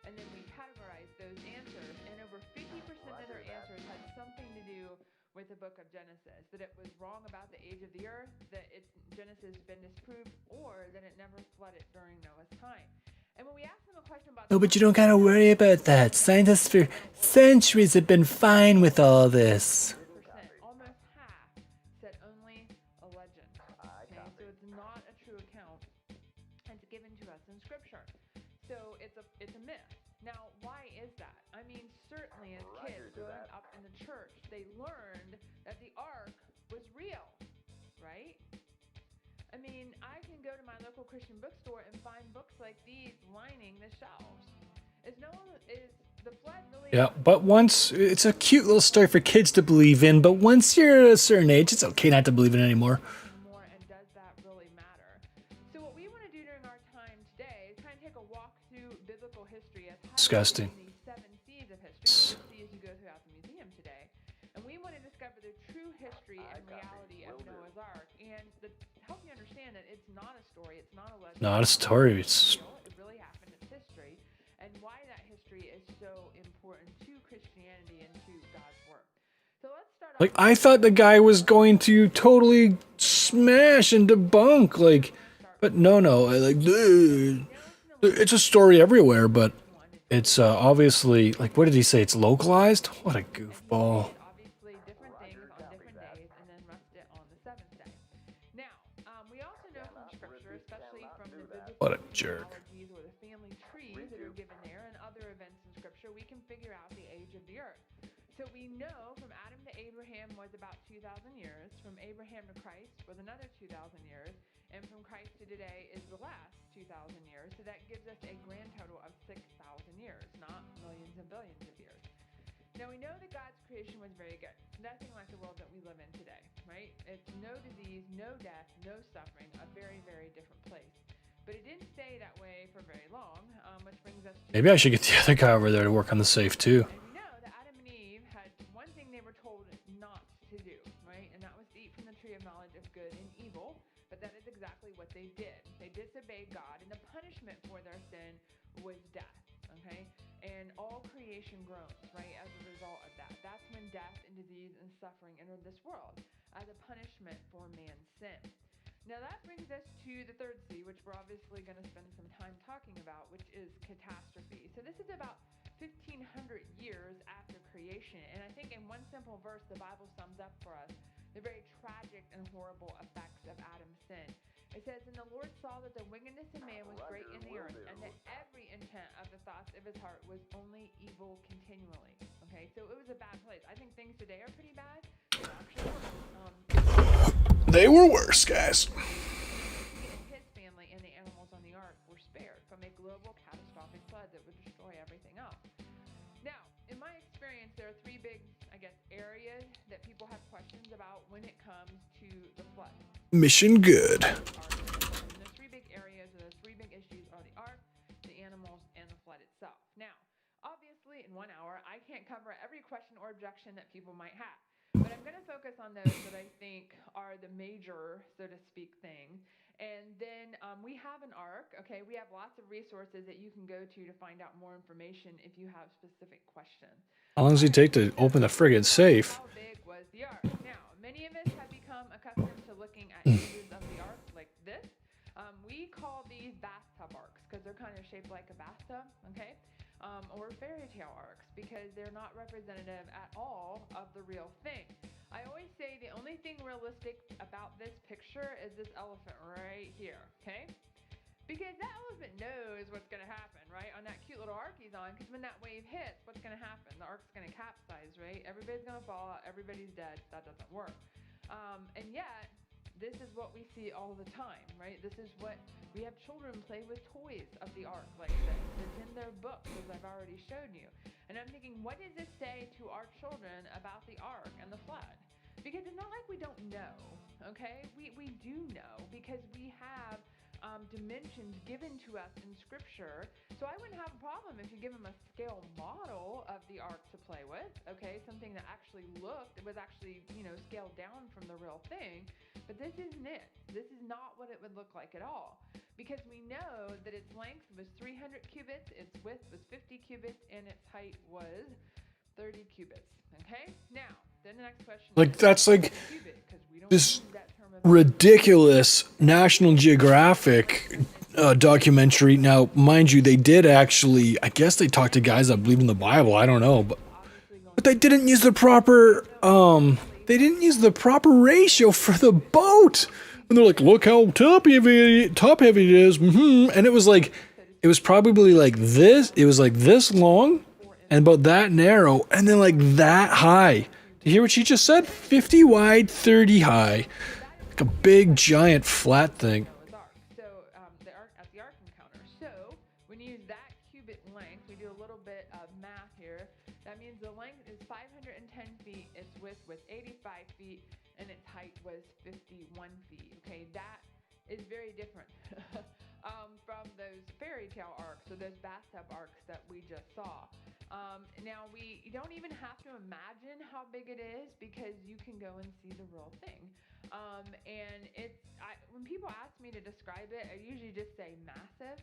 And then we categorized those answers, and over 50% of their answers had something to do with the book of Genesis, that it was wrong about the age of the earth, that Genesis has been disproved, or that it never flooded during Noah's time. And when we asked them a question about No, but you don't gotta worry about that. Scientists for centuries have been fine with all this. almost half said only a legend. Okay, so it's not a true account. It's given to us in Scripture. So it's a myth. Now, why is that? I mean, certainly as kids growing up in the church, they learned that the ark was real, right? I mean, I can go to my local Christian bookstore and find books like these lining the shelves. Is the flood really? Yeah, but once it's a cute little story for kids to believe in, but once you're a certain age, it's okay not to believe in it anymore. More, and does that really matter? So what we want to do during our time today is kind of take a walk through biblical history as Disgusting. the 7 C's of history. You'll see as you go throughout the museum today. And we want to discover the true history and reality of Noah's Ark, and help you understand that it's not a story, it's not a legend. Not a story. It's It really happened. It's history, and why that history is so important to Christianity and to God's work. So let's start like off. I thought the guy was going to totally smash and debunk, like, but no, like, it's a story everywhere, but it's obviously, like, what did he say? It's localized? What a goofball. Obviously different things on different days, and then rest it on the 7th day. Now, we also know from Scripture, especially from the biblical What a jerk. genealogies or the family trees that are given there and other events in Scripture, we can figure out the age of the earth. So we know from Adam to Abraham was about 2,000 years, from Abraham to Christ was another 2,000 years, and from Christ to today is the last 2,000 years. So that gives us a grand total of 6,000 years, not millions and billions of years. Now we know that God's creation was very good. Nothing like the world that we live in today, right? It's no disease, no death, no suffering, a very, very different place. But it didn't stay that way for very long, which brings us to... Maybe I should get the other guy over there to work on the safe too. And we know that Adam and Eve had one thing they were told not to do, right? And that was to eat from the tree of knowledge of good and evil. But that is exactly what they did. They disobeyed God, and the punishment for their sin was death, okay? And all creation groans, right, as a result of that. That's when death and disease and suffering entered this world as a punishment for man's sin. Now that brings us to the 3rd C, which we're obviously going to spend some time talking about, which is catastrophe. So this is about 1,500 years after creation, and I think in one simple verse, the Bible sums up for us the very tragic and horrible effects of Adam's sin. It says, and the Lord saw that the wickedness of man was great in the earth, and that every intent of the thoughts of his heart was only evil continually. Okay, so it was a bad place. I think things today are pretty bad. They were worse, guys. His family and the animals on the ark were spared from a global catastrophic flood that would destroy everything else. Now, in my experience, there are 3 big, areas that people have questions about when it comes to the flood. Mission good. And the 3 big areas, or the 3 big issues, are the ark, the animals, and the flood itself. Now, obviously, in 1 hour, I can't cover every question or objection that people might have. But I'm going to focus on those that I think are the major, so to speak, things. And then we have an ark, okay? We have lots of resources that you can go to find out more information if you have specific questions. How long does it take to open the friggin' safe? How big was the ark? Now, many of us have become accustomed to looking at images of the ark like this. We call these bathtub arks because they're kind of shaped like a bathtub, okay? Or fairy tale arcs because they're not representative at all of the real thing. I always say the only thing realistic about this picture is this elephant right here, okay? Because that elephant knows what's going to happen, right? On that cute little ark he's on, because when that wave hits, what's going to happen? The ark's going to capsize, right? Everybody's going to fall out. Everybody's dead. That doesn't work. And yet, this is what we see all the time, right? This is what we have children play with toys of the ark like this. It's in their books, as I've already shown you. And I'm thinking, what does this say to our children about the ark and the flood? Because it's not like we don't know, okay? We do know because we have dimensions given to us in Scripture. So I wouldn't have a problem if you give them a scale model of the ark to play with, okay? Something that actually was actually, scaled down from the real thing. But this isn't it. This is not what it would look like at all. Because we know that its length was 300 cubits, its width was 50 cubits, and its height was 30 cubits. Okay? Now, then the next question Like, is, that's like cubit, 'cause we don't this use that term of ridiculous National Geographic documentary. Now, mind you, they did actually, I guess they talked to guys that believe in the Bible. I don't know, but they didn't use the proper ratio for the boat. And they're like, look how top heavy it is. And it was probably like this. It was like this long and about that narrow and then like that high. You hear what she just said? 50 wide, 30 high. Like a big, giant, flat thing. So the ark encounter. So when you use that cubit length, we do a little bit of math here. That means the length is 510 feet, its width was 85 feet, and its height was 51 feet. Okay, that is very different from those fairy tale arcs or those bathtub arcs that we just saw. Now, you don't even have to imagine how big it is because you can go and see the real thing. And when people ask me to describe it, I usually just say massive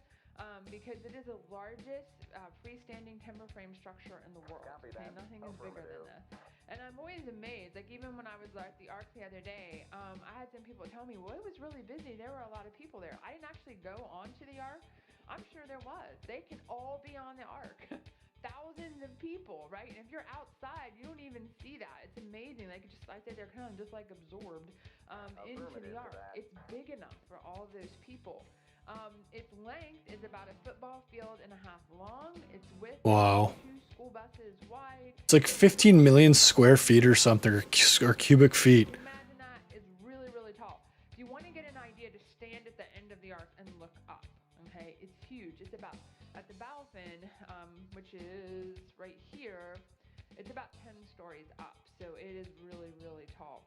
because it is the largest freestanding timber frame structure in the world. Okay, nothing is bigger than this. And I'm always amazed, like even when I was at the Ark the other day, I had some people tell me, well, it was really busy. There were a lot of people there. I didn't actually go onto the Ark. I'm sure there was. They can all be on the Ark. Thousands of people, right? And if you're outside, you don't even see that. It's amazing. Like I said, they're kind of just like absorbed into the Ark. It's big enough for all those people. Its length is about a football field and a half long. Its width Wow. is 2 school buses wide. It's like 15 million square feet or something, or cubic feet. Imagine that is really, really tall. If you want to get an idea, to stand at the end of the ark and look up. Okay, it's huge. It's about at the bow fin, which is right here. It's about 10 stories up, so it is really, really tall.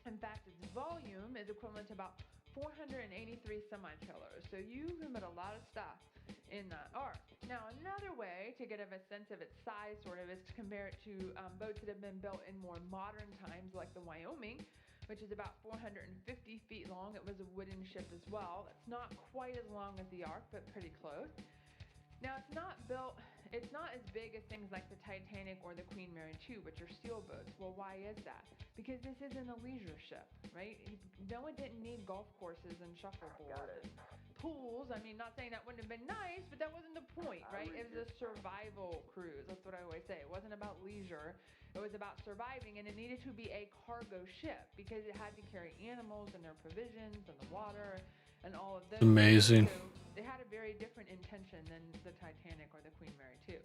In fact, its volume is equivalent to about 483 semi-trailers. So you can put a lot of stuff in that ark. Now, another way to get a sense of its size sort of is to compare it to boats that have been built in more modern times, like the Wyoming, which is about 450 feet long. It was a wooden ship as well. It's not quite as long as the ark, but pretty close. Now, it's not as big as things like the Titanic or the Queen Mary II, which are steel boats. Well, why is that? Because this isn't a leisure ship, right? No one didn't need golf courses and shuffleboards and pools. I mean, not saying that wouldn't have been nice, but that wasn't the point, right? It was a survival cruise. That's what I always say. It wasn't about leisure. It was about surviving, and it needed to be a cargo ship because it had to carry animals and their provisions and the water and all of those. Amazing. So they had a very different intention than the Titanic or the Queen Mary II.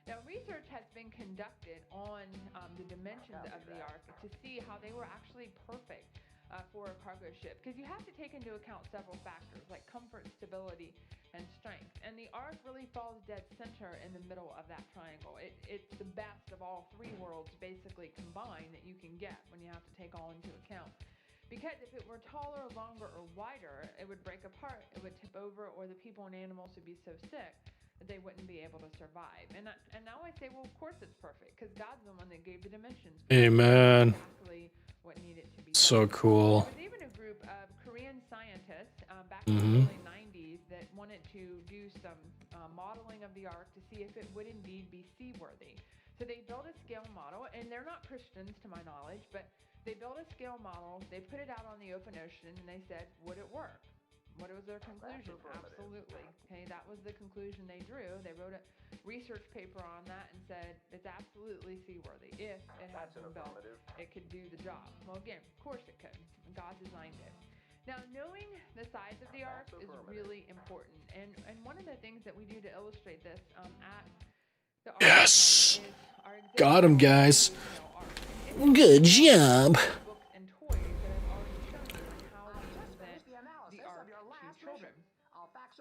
Now, research has been conducted on the dimensions of the ark to see how they were actually perfect for a cargo ship, because you have to take into account several factors like comfort, stability, and strength. And the ark really falls dead center in the middle of that triangle. It's the best of all three worlds basically combined that you can get when you have to take all into account. Because if it were taller, longer, or wider, it would break apart, it would tip over, or the people and animals would be so sick that they wouldn't be able to survive. And now I say, well, of course it's perfect, because God's the one that gave the dimensions. Amen. Exactly what needed to be So done. cool. There was even a group of Korean scientists back in the early 90s that wanted to do some modeling of the ark to see if it would indeed be seaworthy. So they built a scale model, and they're not Christians to my knowledge, but they built a scale model, they put it out on the open ocean, and they said, would it work? What was their conclusion? Absolutely. Okay, that was the conclusion they drew. They wrote a research paper on that and said it's absolutely seaworthy. If it had been built, it could do the job. Well, again, of course it could. God designed it. Now, knowing the size of the ark is really important. And one of the things that we do to illustrate this at the ark Yes. is our Got him, guys. And Good job. books and toys that have already shown you on how to present the arc to children.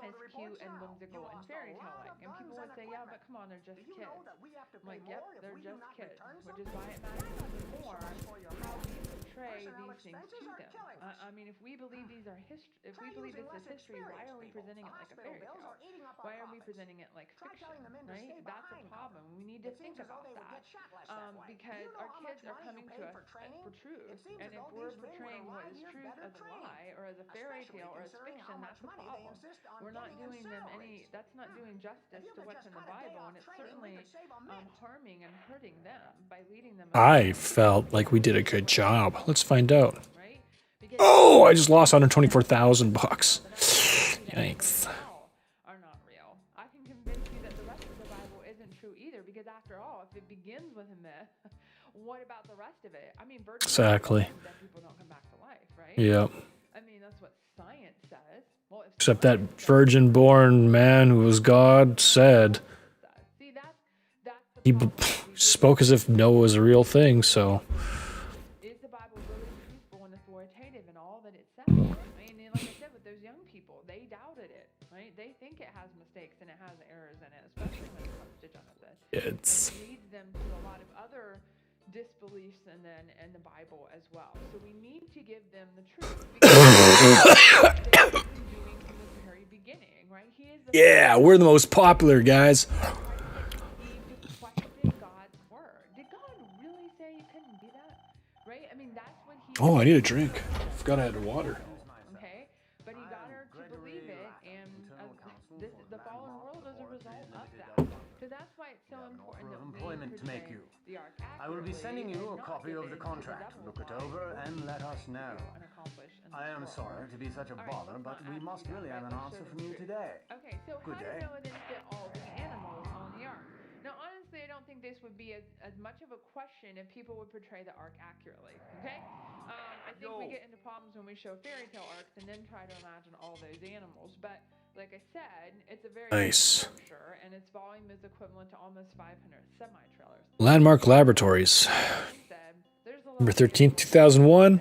As cute and whimsical and fairy tale like. And people would say, yeah, but come on, they're just kids. I'm like, yep, they're just kids, which is why it matters even more how we portray these things to them. I mean, if we believe these are if we believe this is history, why are we presenting it like a fairy tale? Why are we presenting it like fiction, right? That's a problem. We need to think about that because our kids are coming to us for truth, and if we're portraying what is truth as a lie or as a fairy tale or as fiction, that's a problem. We're not doing them that's not doing justice to what's in the Bible, and it's certainly harming and hurting them by leading them I felt like we did a good job. Let's find out. right? Because Oh, I just lost $124,000. Yikes. are not real. I can convince you that the rest of the Bible isn't true either, because after all, if it begins with a myth, what about the rest of it? I mean, virgin Exactly. that people don't come back to life, right? Yep. I mean, that's what science says. Well, if Except that science says virgin-born man who was God said see, that's the he problem. spoke as if Noah was a real thing. So Is the Bible really truthful and authoritative in all that it says? I mean, like I said, with those young people, they doubted it, right? They think it has mistakes and it has errors in it, especially when it comes to Genesis. it's It leads them to a lot of other disbeliefs in the Bible as well. So we need to give them the truth because they've been doing from the very beginning, right? He is the yeah, we're the most popular guys. to question God's word. Did God really say you couldn't do that? Right? I mean, that's what he. Oh, I need a drink. Forgot I had water. Okay, but he got her to believe it, and the fallen world is a result of that. So that's why it's so important that we employment to make portray you. the arc I will be accurately sending you and a not copy give of the in to contract. devil's Look it lies over and let us know. and accomplish in I this am world. sorry to be such a All right, bother, let's but not we ask must you really that, have right? an Let's answer show from the you truth. today. Okay, so Good how day. did Noah then fit all the animals on the ark? Now, honestly, I don't think this would be as much of a question if people would portray the ark accurately. Okay, I think we get into problems when we show fairy tale arcs and then try to imagine all those animals. But like I said, it's a very big Nice. structure, and its volume is equivalent to almost 500 semi-trailers. Landmark Laboratories, Being said, there's a lot November of 13th, animals. 2001.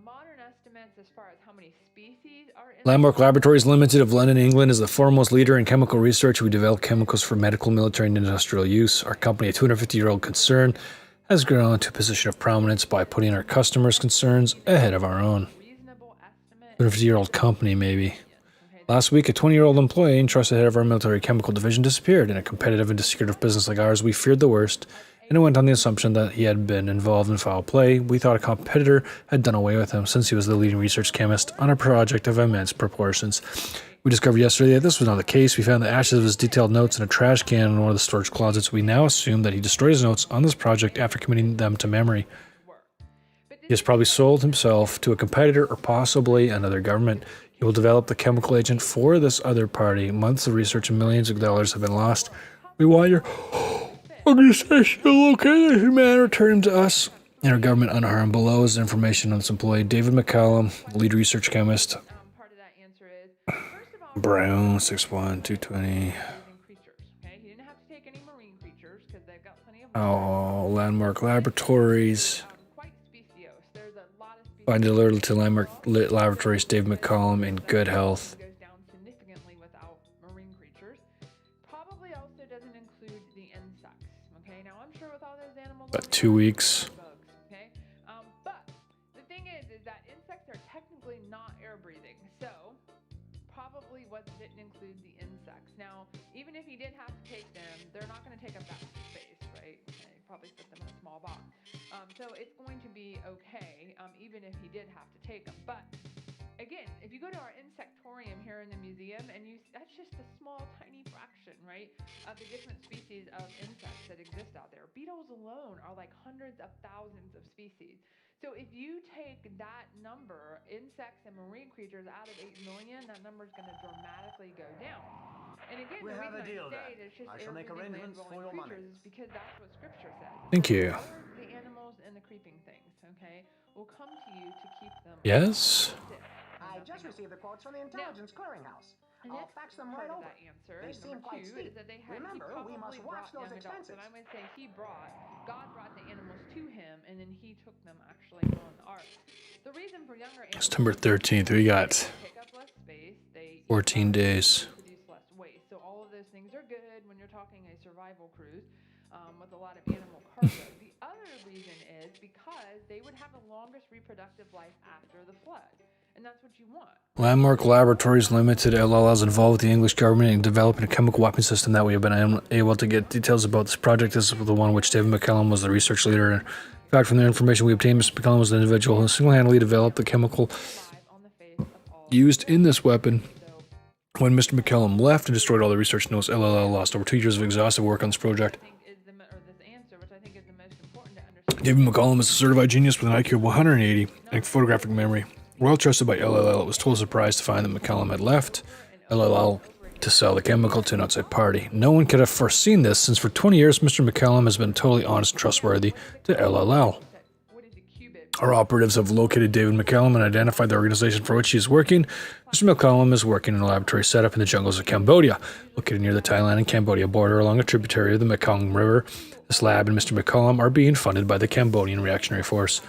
Modern estimates as far as how many species are in Landmark Laboratories Limited of London, England is the foremost leader in chemical research. We develop chemicals for medical, military, and industrial use. Our company, a 250-year-old concern, has grown to a position of prominence by putting our customers' concerns ahead of our own. reasonable estimate. 250-year-old company, maybe. Okay, Last week, a 20-year-old employee entrusted head of our military chemical division disappeared. In a competitive and secretive business like ours, we feared the worst, and it went on the assumption that he had been involved in foul play. We thought a competitor had done away with him since he was the leading research chemist on a project of immense proportions. We discovered yesterday that this was not the case. We found the ashes of his detailed notes in a trash can in one of the storage closets. We now assume that he destroyed his notes on this project after committing them to memory. He has probably sold himself to a competitor or possibly another government. He will develop the chemical agent for this other party. Months of research and millions of dollars have been lost. We want your organization to locate this man and return him to us and our government unharmed. Below is information on this employee, David McCallum, lead research chemist. Part of that answer is, first of all, Brown, 6'1", 220. raising creatures. Okay, he didn't have to take any marine creatures because they've got plenty of. Oh, Landmark Laboratories. Quite speciose. There's a lot of species. Find alerted to Landmark Laboratories, Dave McCallum, in good health. Goes down significantly without marine creatures. Probably also doesn't include the insects. Okay, now I'm sure with all those animals. About 2 weeks. Bugs. Okay, but the thing is that insects are technically not air breathing, so probably didn't include the insects. Now, even if he did have to take them, they're not going to take up that much space, right? Okay, probably put them in a small box. So it's going to be okay, even if he did have to take them. But again, if you go to our insectorium here in the museum, and that's just a small, tiny fraction, right, of the different species of insects that exist out there. Beetles alone are like hundreds of thousands of species. So if you take that number, insects and marine creatures, out of 8 million, that number is going to dramatically go down. And again, We the have reason a deal I say then. it is just I shall make air-breathing, arrangements for land-dwelling your creatures money. is because that's what Scripture says. Thank you. The birds, the animals, and the creeping things, okay, will come to you to keep them. Yes? I just received the quotes from the Intelligence Clearinghouse. Nick, that's them right over. That answer. They seem Number quite two steep. is that he Remember, we must probably watch brought those young adults. expenses. And I would say God brought the animals to him, and then he took them actually on the ark. The reason for younger animals September 13th, we got take up less space, they 14 days. produce less waste. So all of those things are good when you're talking a survival cruise with a lot of animal cargo. The other reason is because they would have the longest reproductive life after the flood. And that's what you want. Landmark Laboratories Limited LL is involved with the English government in developing a chemical weapon system that we have been able to get details about this project. This is the one which David McCallum was the research leader. In fact, from the information we obtained, Mr. McCallum was the individual who single-handedly developed the chemical used in this weapon. When Mr. McCallum left and destroyed all the research notes, LLL lost over 2 years of exhaustive work on this project. David McCallum is a certified genius with an IQ of 180 and photographic memory. Well trusted by LLL, it was total surprise to find that McCallum had left LLL to sell the chemical to an outside party. No one could have foreseen this, since for 20 years Mr. McCallum has been totally honest and trustworthy to LLL. Our operatives have located David McCallum and identified the organization for which he is working. Mr. McCallum is working in a laboratory set up in the jungles of Cambodia, located near the Thailand and Cambodia border along a tributary of the Mekong River. This lab and Mr. McCallum are being funded by the Cambodian Reactionary Force,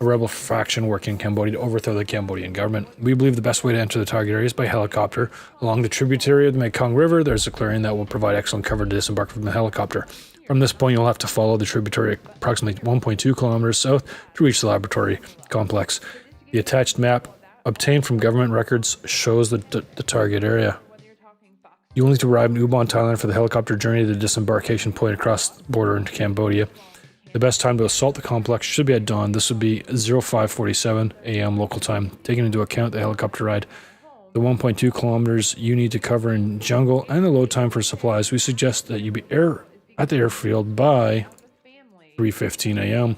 a rebel faction working in Cambodia to overthrow the Cambodian government. We believe the best way to enter the target area is by helicopter. Along the tributary of the Mekong River, there's a clearing that will provide excellent cover to disembark from the helicopter. From this point, you'll have to follow the tributary approximately 1.2 kilometers south to reach the laboratory complex. The attached map, obtained from government records, shows the target area. You will need to arrive in Ubon, Thailand for the helicopter journey to the disembarkation point across the border into Cambodia. The best time to assault the complex should be at dawn. This would be 05:47 a.m. local time, taking into account the helicopter ride, the 1.2 kilometers you need to cover in jungle, and the load time for supplies. We suggest that you be at the airfield by 3:15 a.m.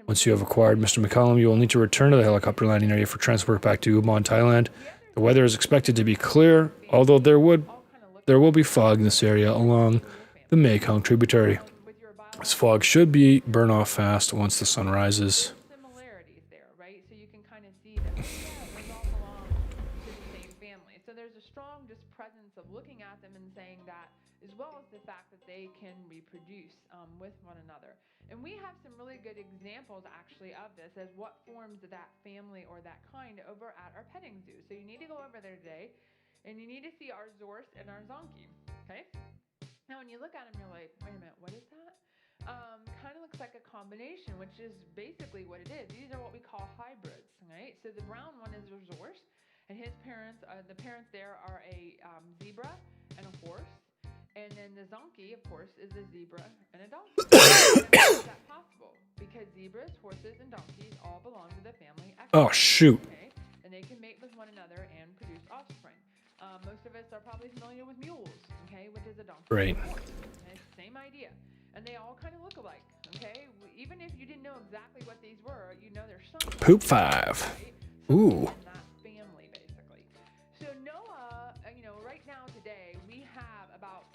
Once you have acquired Mr. McCallum, you will need to return to the helicopter landing area for transport back to Ubon, Thailand. The weather is expected to be clear, although there will be fog in this area along the Mekong tributary. This fog should be burn off fast once the sun rises. Similarities there, right? So you can kind of see that they all belong to the same family. So there's a strong just presence of looking at them and saying that, as well as the fact that they can reproduce with one another. And we have some really good examples actually of this as what forms that family or that kind over at our petting zoo. So you need to go over there today and you need to see our Zorse and our Zonky, okay? Now when you look at them, you're like, wait a minute, what is that? Kind of looks like a combination, which is basically what it is. These are what we call hybrids, right? So the brown one is a Zorse, and his parents, the parents there are a zebra and a horse. And then the Zonky, of course, is a zebra and a donkey. How is that possible? Because zebras, horses, and donkeys all belong to the family Equus. Oh, shoot. Okay? And they can mate with one another and produce offspring. Most of us are probably familiar with mules, okay, which is a donkey. Right. And horse. Okay? Same idea. And they all kind of look alike, okay? Even if you didn't know exactly what these were, you know they're something. Poop 5. Right? Ooh. In that family, basically. So Noah, right now today, we have about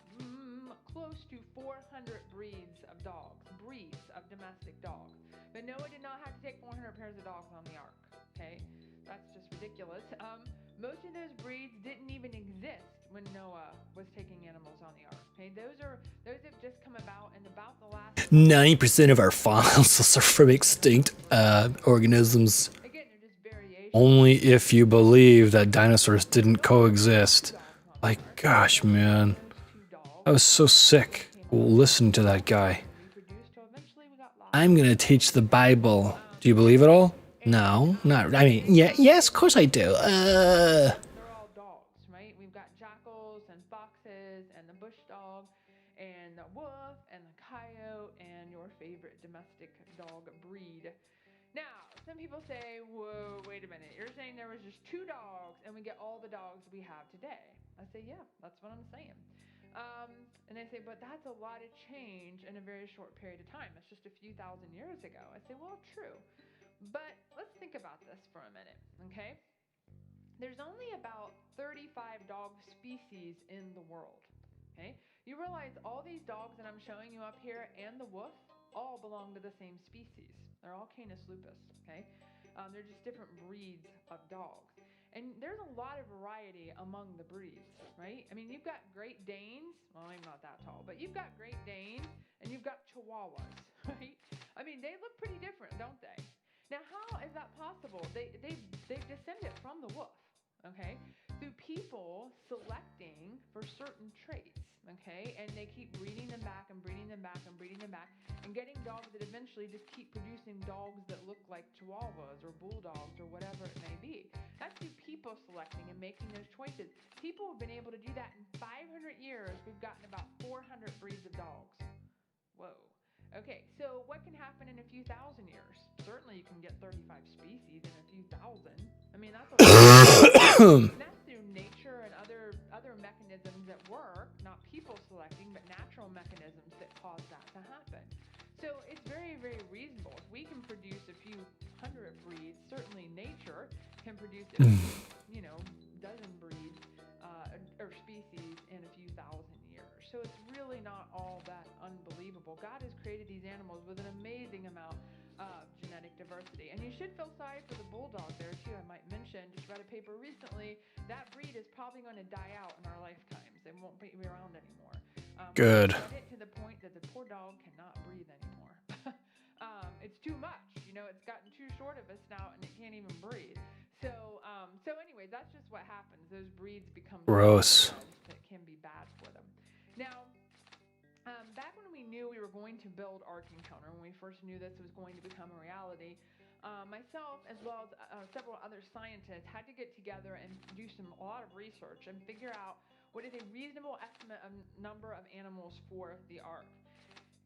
close to 400 breeds of domestic dogs. But Noah did not have to take 400 pairs of dogs on the ark, okay? That's just ridiculous. Most of those breeds didn't even exist when Noah was taking animals on the ark, okay? Those have just come about in about the last... 90% of our fossils are from extinct organisms. Again, they're just variations. Only if you believe that dinosaurs didn't coexist. Like, gosh, man. I was so sick listening to that guy. I'm gonna teach the Bible. Do you believe it all? No, not. I mean, yes, of course I do. They're all dogs, right? We've got jackals and foxes and the bush dog and the wolf and the coyote and your favorite domestic dog breed. Now, some people say, whoa, wait a minute. You're saying there was just 2 dogs and we get all the dogs we have today. I say, yeah, that's what I'm saying. And they say, but that's a lot of change in a very short period of time. That's just a few thousand years ago. I say, well, true. But let's think about this for a minute, okay? There's only about 35 dog species in the world, okay? You realize all these dogs that I'm showing you up here and the wolf all belong to the same species. They're all Canis lupus, okay? They're just different breeds of dogs. And there's a lot of variety among the breeds, right? I mean, you've got Great Danes. Well, I'm not that tall, but you've got Great Danes and you've got Chihuahuas, right? I mean, they look pretty different, don't they? Now, how is that possible? They descended from the wolf, okay? Through people selecting for certain traits, okay? And they keep breeding them back and breeding them back and breeding them back and getting dogs that eventually just keep producing dogs that look like Chihuahuas or Bulldogs or whatever it may be. That's through people selecting and making those choices. People have been able to do that in 500 years. We've gotten about 400 breeds of dogs. Whoa. Okay, so what can happen in a few thousand years? Certainly you can get 35 species in a few thousand. I mean, that's a lot. And that's through nature and other mechanisms at work, not people selecting, but natural mechanisms that cause that to happen. So it's very, very reasonable. If we can produce a few hundred breeds, certainly nature can produce a few, dozen breeds or species in a few thousand years. So it's really not all that unbelievable. God has created these animals with an amazing amount of genetic diversity. And you should feel sorry for the bulldog there too. I might mention, just read a paper recently, that breed is probably going to die out in our lifetimes. It won't be around anymore. Good. Read it to the point that the poor dog cannot breathe anymore. It's too much. It's gotten too short of a snout and it can't even breathe. So anyway, that's just what happens. Those breeds become Gross. that can be bad for them. Now, back when we knew we were going to build Ark Encounter, when we first knew this was going to become a reality, myself as well as several other scientists had to get together and do a lot of research and figure out what is a reasonable estimate of number of animals for the Ark.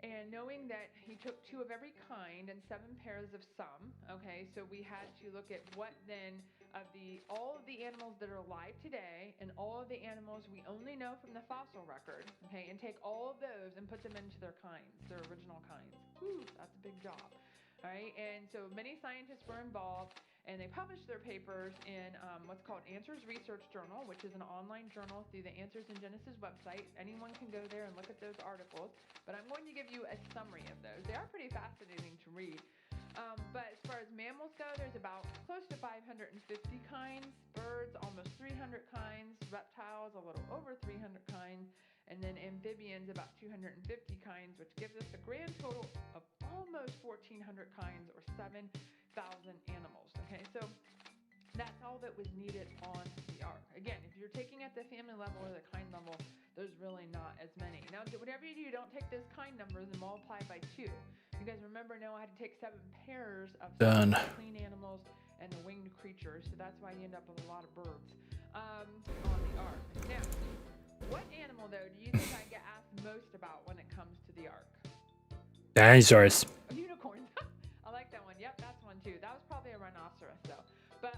And knowing that he took 2 of every kind and 7 pairs of some, okay, so we had to look at what then of all of the animals that are alive today and all of the animals we only know from the fossil record, okay, and take all of those and put them into their kinds, their original kinds. Whew, that's a big job. All right, and so many scientists were involved, and they published their papers in what's called Answers Research Journal, which is an online journal through the Answers in Genesis website. Anyone can go there and look at those articles, but I'm going to give you a summary of those. They are pretty fascinating to read. But as far as mammals go, there's about close to 550 kinds, birds almost 300 kinds, reptiles a little over 300 kinds, and then amphibians about 250 kinds, which gives us a grand total of almost 1,400 kinds or 7,000 animals. Okay, so that's all that was needed on the Ark. Again, if you're taking at the family level or the kind level, there's really not as many. Now, whatever you do, don't take those kind numbers and multiply by 2. Because remember, Noah had to take 7 pairs of clean animals and the winged creatures, so that's why you end up with a lot of birds on the Ark. Now, what animal, though, do you think I get asked most about when it comes to the Ark? Dinosaurs. Unicorns. I like that one. Yep, that's one too. That was probably a rhinoceros, though. But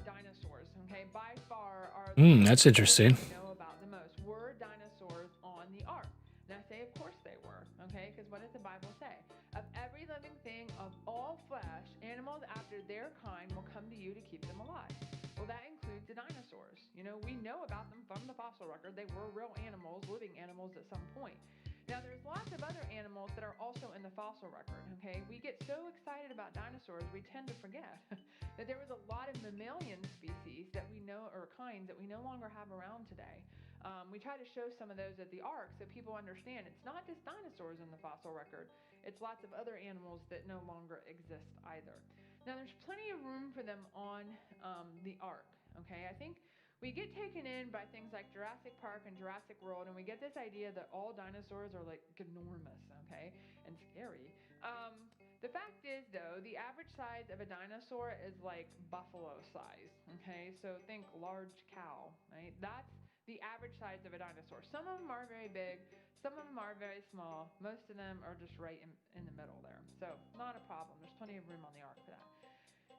dinosaurs, okay, by far are That's interesting. we know about the most. Were dinosaurs on the Ark? And I say, of course they were, okay, because what does the Bible say? Of every living thing of all flesh, animals after their kind will come to you to keep them alive. Well, that includes the dinosaurs. We know about them from the fossil record. They were real animals, living animals at some point. Now, there's lots of other animals that are also in the fossil record, okay? We get so excited about dinosaurs, we tend to forget that there was a lot of mammalian species that we know, or kinds that we no longer have around today. We try to show some of those at the Ark so people understand it's not just dinosaurs in the fossil record. It's lots of other animals that no longer exist either. Now, there's plenty of room for them on the Ark, okay? I think we get taken in by things like Jurassic Park and Jurassic World, and we get this idea that all dinosaurs are like enormous, okay, and scary. The fact is, though, the average size of a dinosaur is like buffalo size, okay? So think large cow, right? That's the average size of a dinosaur. Some of them are very big, some of them are very small. Most of them are just right in the middle there. So not a problem. There's plenty of room on the Ark for that.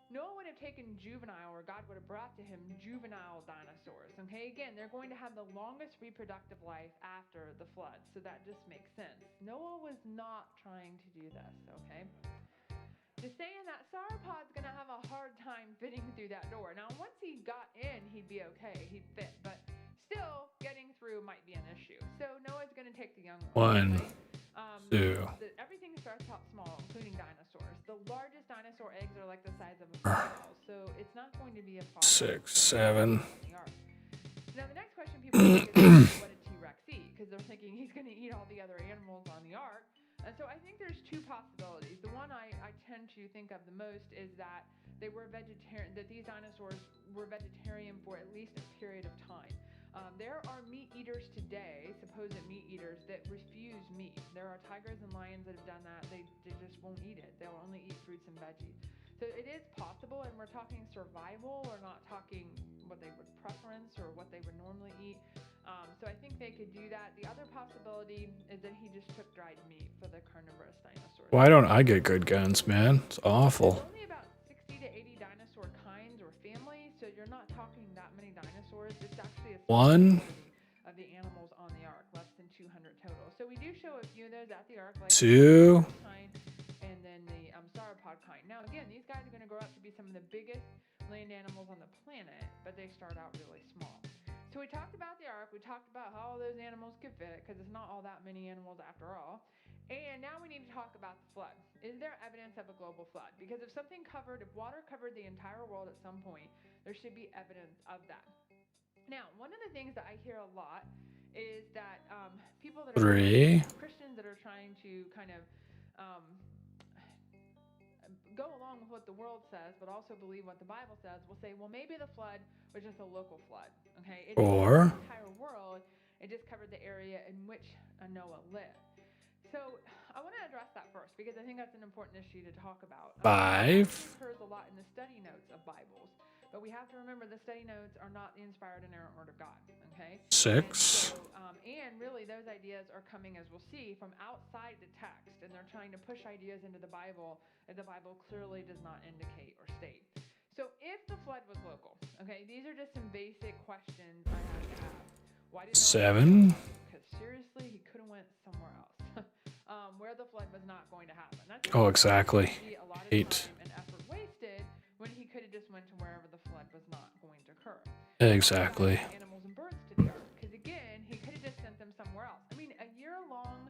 Noah would have taken juvenile, or God would have brought to him juvenile dinosaurs. Okay, again, they're going to have the longest reproductive life after the flood, so that just makes sense. Noah was not trying to do this, okay? Just saying that sauropod's going to have a hard time fitting through that door. Now, once he got in, he'd be okay, he'd fit, but still getting through might be an issue. So Noah's going to take the young one. One, two. Everything starts out small, including dinosaurs. The largest dinosaur eggs are like the size of a football, so it's not going to be a problem. 6, 7. Now, the next question people ask is what did T-Rex eat? Because they're thinking he's going to eat all the other animals on the ark. And so I think there's two possibilities. The one I tend to think of the most is that they were vegetarian, that these dinosaurs were vegetarian for at least a period of time. There are meat eaters today, supposed meat eaters, that refuse meat. There are tigers and lions that have done that. They just won't eat it. They'll only eat fruits and veggies. So it is possible, and we're talking survival. We're not talking what they would preference or what they would normally eat. So I think they could do that. The other possibility is that he just took dried meat for the carnivorous dinosaurs. Why don't I get good guns, man? It's awful. There's only about 60 to 80 dinosaur kinds or families, so you're not talking that many dinosaurs. It's actually a One. of the animals on the ark, less than 200 total. So we do show a few of those at the ark, like 2. and then the sauropod kind. Now again, these guys are going to grow up to be some of the biggest land animals on the planet, but they start out really small. So we talked about the ark, we talked about how all those animals could fit, because it's not all that many animals after all. And now we need to talk about the flood. Is there evidence of a global flood? Because if water covered the entire world at some point, there should be evidence of that. Now, one of the things that I hear a lot is that people that are 3. Christians that are trying to kind of go along with what the world says, but also believe what the Bible says, will say, well, maybe the flood was just a local flood. Okay, it didn't cover 4. the entire world. It just covered the area in which Noah lived. So I want to address that first because I think that's an important issue to talk about. 5. It occurs a lot in the study notes of Bibles, but we have to remember the study notes are not the inspired inerrant word of God. Okay. 6. And really, those ideas are coming, as we'll see, from outside the text, and they're trying to push ideas into the Bible that the Bible clearly does not indicate or state. So if the flood was local, okay, these are just some basic questions I have to ask. Why did 7. Because seriously, he could have went somewhere else, where the flood was not going to happen. That's Oh, exactly. a lot of 8. time and effort wasted when he could have just went to wherever the flood was not going to occur. Exactly. Animals and birds to the ark, because again, he could have just sent them somewhere else. I mean, a year-long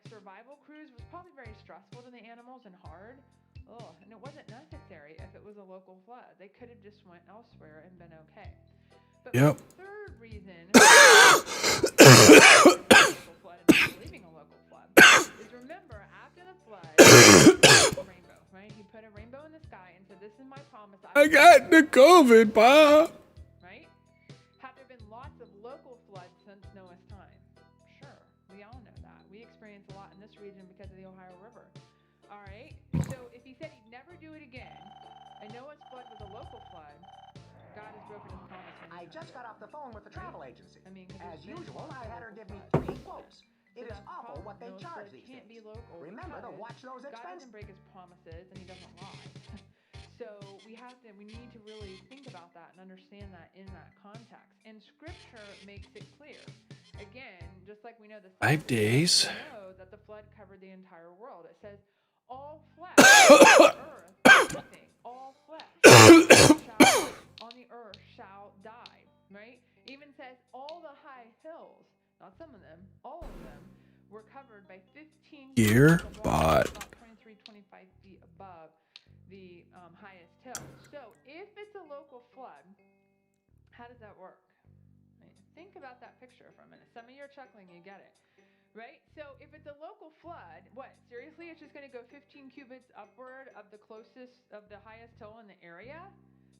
survival cruise was probably very stressful to the animals and hard. Oh, and it wasn't necessary if it was a local flood. They could have just went elsewhere and been okay. But Yep. the third reason flood and not believing a local flood is remember after the flood, a rainbow, right? He put a rainbow in the sky and said, "This is my promise." I got the COVID, Bob. Right? Have there been lots of local floods since Noah's time? Sure, we all know that. We experience a lot in this region because of the Ohio River. All right. So if he said he'd never do it again, and Noah's flood was a local flood, God has broken his promise. I just got off the phone with the travel agency. I mean, as usual, I had her give me 3 quotes. It is awful what they charge these can't days. be local. Remember to watch those God expenses. doesn't break his promises, and he doesn't lie. So we need to really think about that and understand that in that context. And Scripture makes it clear. Again, just like we know the 5 days. we know that the flood covered the entire world. It says, all flesh on the earth, everything, all flesh on the earth shall die. Right? Even says all the high hills, not some of them, all of them were covered by 15 Year feet of bought. water, about 23, 25 feet above the highest hill. So if it's a local flood, how does that work? Right? Think about that picture for a minute. Some of you are chuckling, you get it. Right? So if it's a local flood, what? Seriously, it's just going to go 15 cubits upward of the highest hill in the area?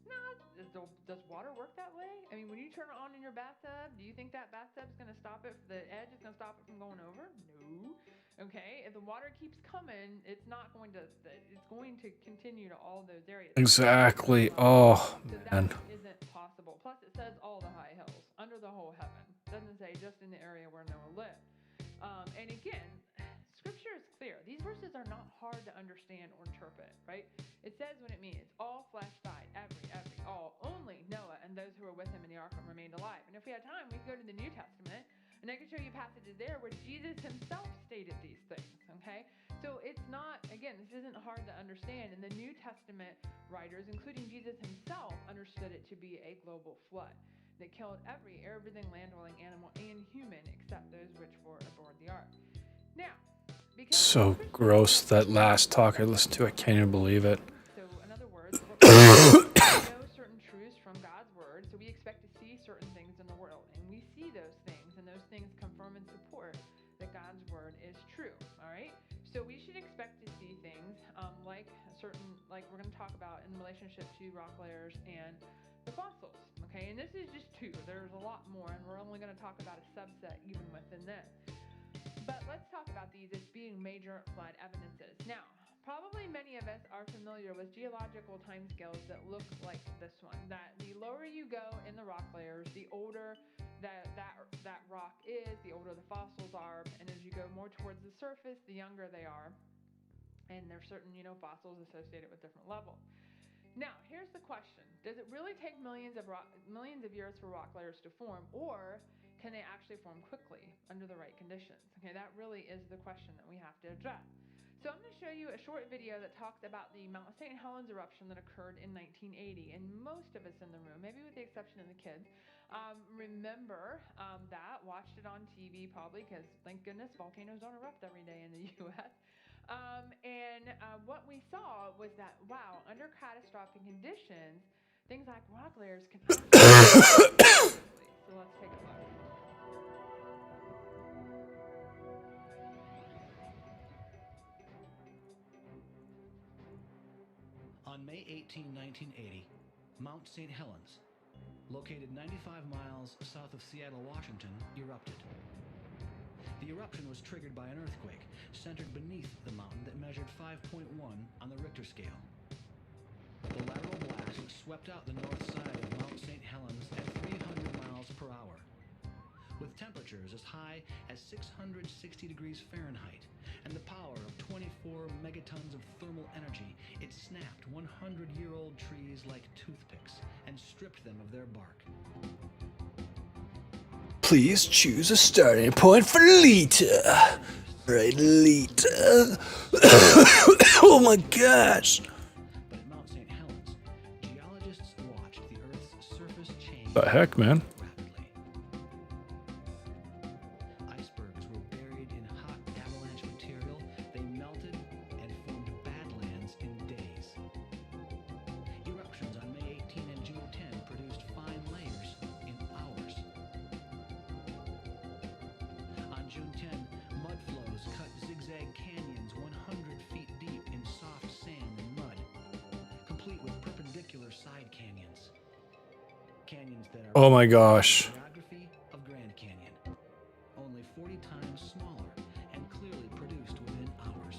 No. Does water work that way? I mean, when you turn it on in your bathtub, do you think that bathtub's going to stop it? The edge is going to stop it from going over? No. Okay. If the water keeps coming, it's going to continue to all those areas. Exactly. Oh, So man. that isn't possible. Plus, it says all the high hills, under the whole heaven. It doesn't say just in the area where Noah lived. And again, Scripture is clear. These verses are not hard to understand or interpret, right? It says what it means. All flesh died. Every, all. Only Noah and those who were with him in the ark remained alive. And if we had time, we could go to the New Testament, and I could show you passages there where Jesus himself stated these things, okay? So it's not, again, this isn't hard to understand. And the New Testament writers, including Jesus himself, understood it to be a global flood that killed everything land-dwelling animal and human except those which were aboard the ark. Now, Because So gross, that last talk I listened to. I can't even believe it. so, in other words, we know certain truths from God's word, so we expect to see certain things in the world, and we see those things, and those things confirm and support that God's word is true. All right, so we should expect to see things like we're going to talk about in relationship to rock layers and the fossils. Okay, and this is just two. There's a lot more, and we're only going to talk about a subset even within this. But let's talk about these as being major flood evidences. Now, probably many of us are familiar with geological timescales that look like this one. That the lower you go in the rock layers, the older that rock is, the older the fossils are, and as you go more towards the surface, the younger they are. And there's certain, fossils associated with different levels. Now, here's the question. Does it really take millions of years for rock layers to form, or can they actually form quickly under the right conditions? Okay, that really is the question that we have to address. So I'm going to show you a short video that talks about the Mount St. Helens eruption that occurred in 1980. And most of us in the room, maybe with the exception of the kids, remember that, watched it on TV probably, because thank goodness volcanoes don't erupt every day in the U.S. What we saw was that, wow, under catastrophic conditions, things like rock layers can actually so let's take a look. On May 18, 1980, Mount St. Helens, located 95 miles south of Seattle, Washington, erupted. The eruption was triggered by an earthquake centered beneath the mountain that measured 5.1 on the Richter scale. The lateral blast swept out the north side of Mount St. Helens at 300 miles per hour. With temperatures as high as 660 degrees Fahrenheit and the power of 24 megatons of thermal energy, it snapped 100-year-old trees like toothpicks and stripped them of their bark. Please choose a starting point for Lita. Right, Lita. Oh my gosh. But at Mount St. Helens, geologists watched the Earth's surface change The heck, man? rapidly. Icebergs were buried in hot avalanche material. They melted and formed badlands in days. Eruptions on May 18 and June 10 produced fine layers in hours. On June 10, mud flows cut zigzag canyons 100 feet deep in soft sand and mud, complete with perpendicular side canyons. Canyons that are Oh my gosh. geography of Grand Canyon, only 40 times smaller and clearly produced within hours.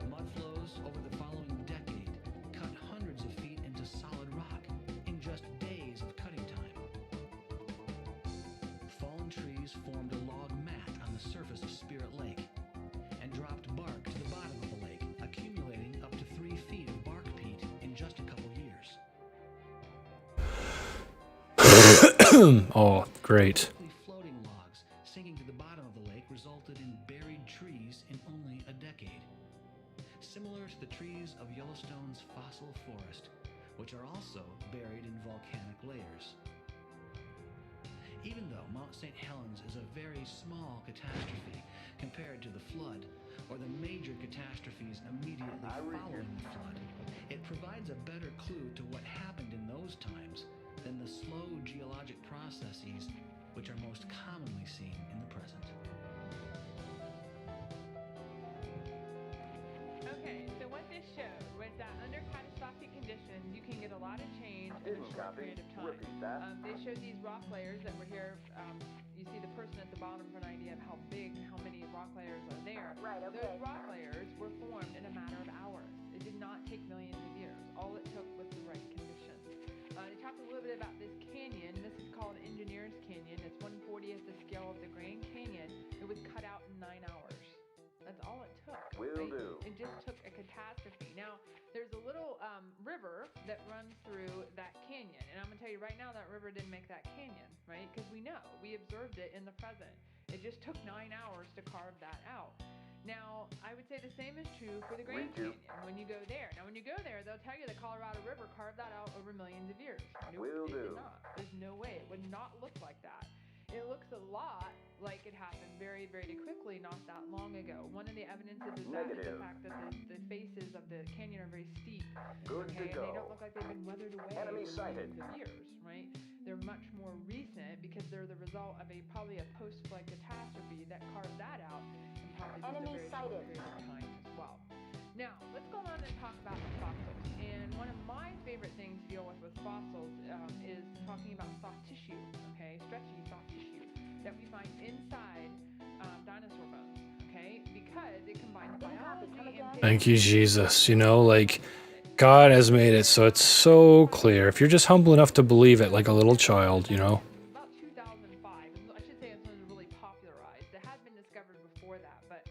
Mud flows over the following decade cut hundreds of feet into solid rock in just days of cutting time. Fallen trees formed a log mat on the surface of Spirit Lake and dropped bark to the bottom of the lake, accumulating up to 3 feet of bark peat in just a couple years. Oh, great. Quickly floating logs sinking to the bottom of the lake resulted in buried trees in only a decade. Similar to the trees of Yellowstone's fossil forest, which are also buried in volcanic layers. Even though Mount St. Helens is a very small catastrophe compared to the flood or the major catastrophes immediately following the flood, it provides a better clue to what happened in those times than the slow geologic processes which are most commonly seen in the present. Okay, so what this showed was that under catastrophic conditions, you can get a lot of change in a short period of time. They showed these rock layers that were here. You see the person at the bottom for an idea of how many rock layers are there. Right, okay. Those rock layers were formed in a matter of hours. It did not take millions of years. All it took was the right conditions. They talked a little bit about this canyon. This is called Engineer's Canyon. It's 1/40th the scale of the Grand Canyon. It was cut out in 9 hours. That's all it took. Will do. It just took a catastrophe. Now, there's a little river that runs through that canyon. And I'm going to tell you right now, that river didn't make that canyon, right? Because we know. We observed it in the present. It just took 9 hours to carve that out. Now, I would say the same is true for the Grand Canyon when you go there. Now, when you go there, they'll tell you the Colorado River carved that out over millions of years. Nope, Will it do. did not. There's no way. It would not look like that. it looks a lot like it happened very, very quickly not that long ago. One of the evidences is that is the fact that the faces of the canyon are very steep. Good Okay, to and they go. don't look like they've been weathered away Enemy for sighted. millions of years, right? They're much more recent because they're the result of probably a post-flood catastrophe that carved that out in probably just a Enemy very short sighted. period of time as well. Now, let's go on and talk about the fossils. And one of my favorite things to deal with fossils is talking about soft tissue, okay? Stretchy soft tissue that we find inside dinosaur bones, okay? Because it combines biology and Thank you, Jesus. You know, like, God has made it so it's so clear. If you're just humble enough to believe it like a little child, you know. About 2005, I should say it's really popularized. It had been discovered before that, but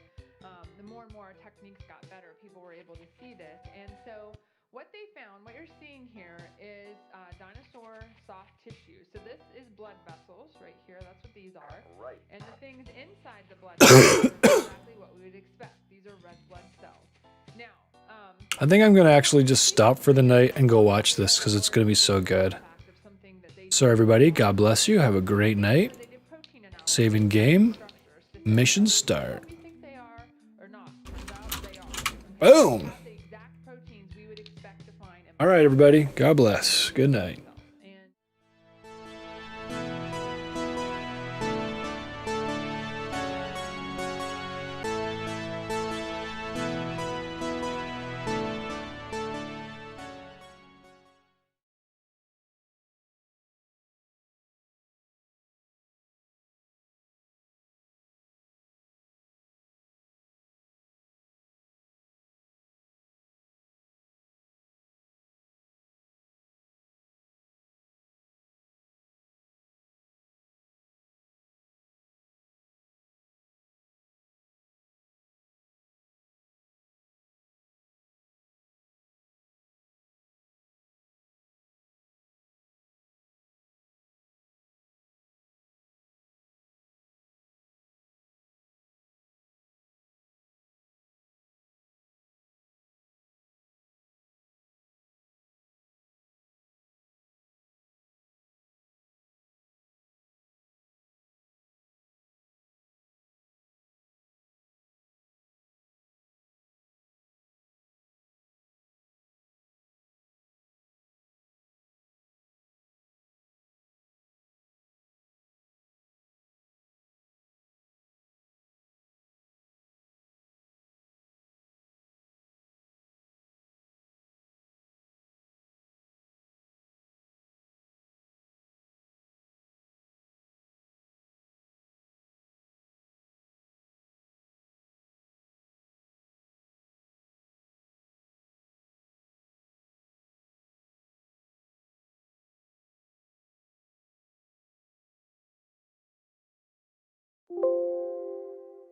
the more and more our techniques got better, people were able to see this. And so what they found, what you're seeing here is dinosaur soft tissue. So this is blood vessels right here. That's what these are. Right. And the things inside the blood vessels are exactly what we would expect. These are red blood cells. Now, I think I'm going to actually just stop for the night and go watch this because it's going to be so good. So everybody, God bless you. Have a great night. Saving game. Mission start. Boom. All right, everybody. God bless. Good night.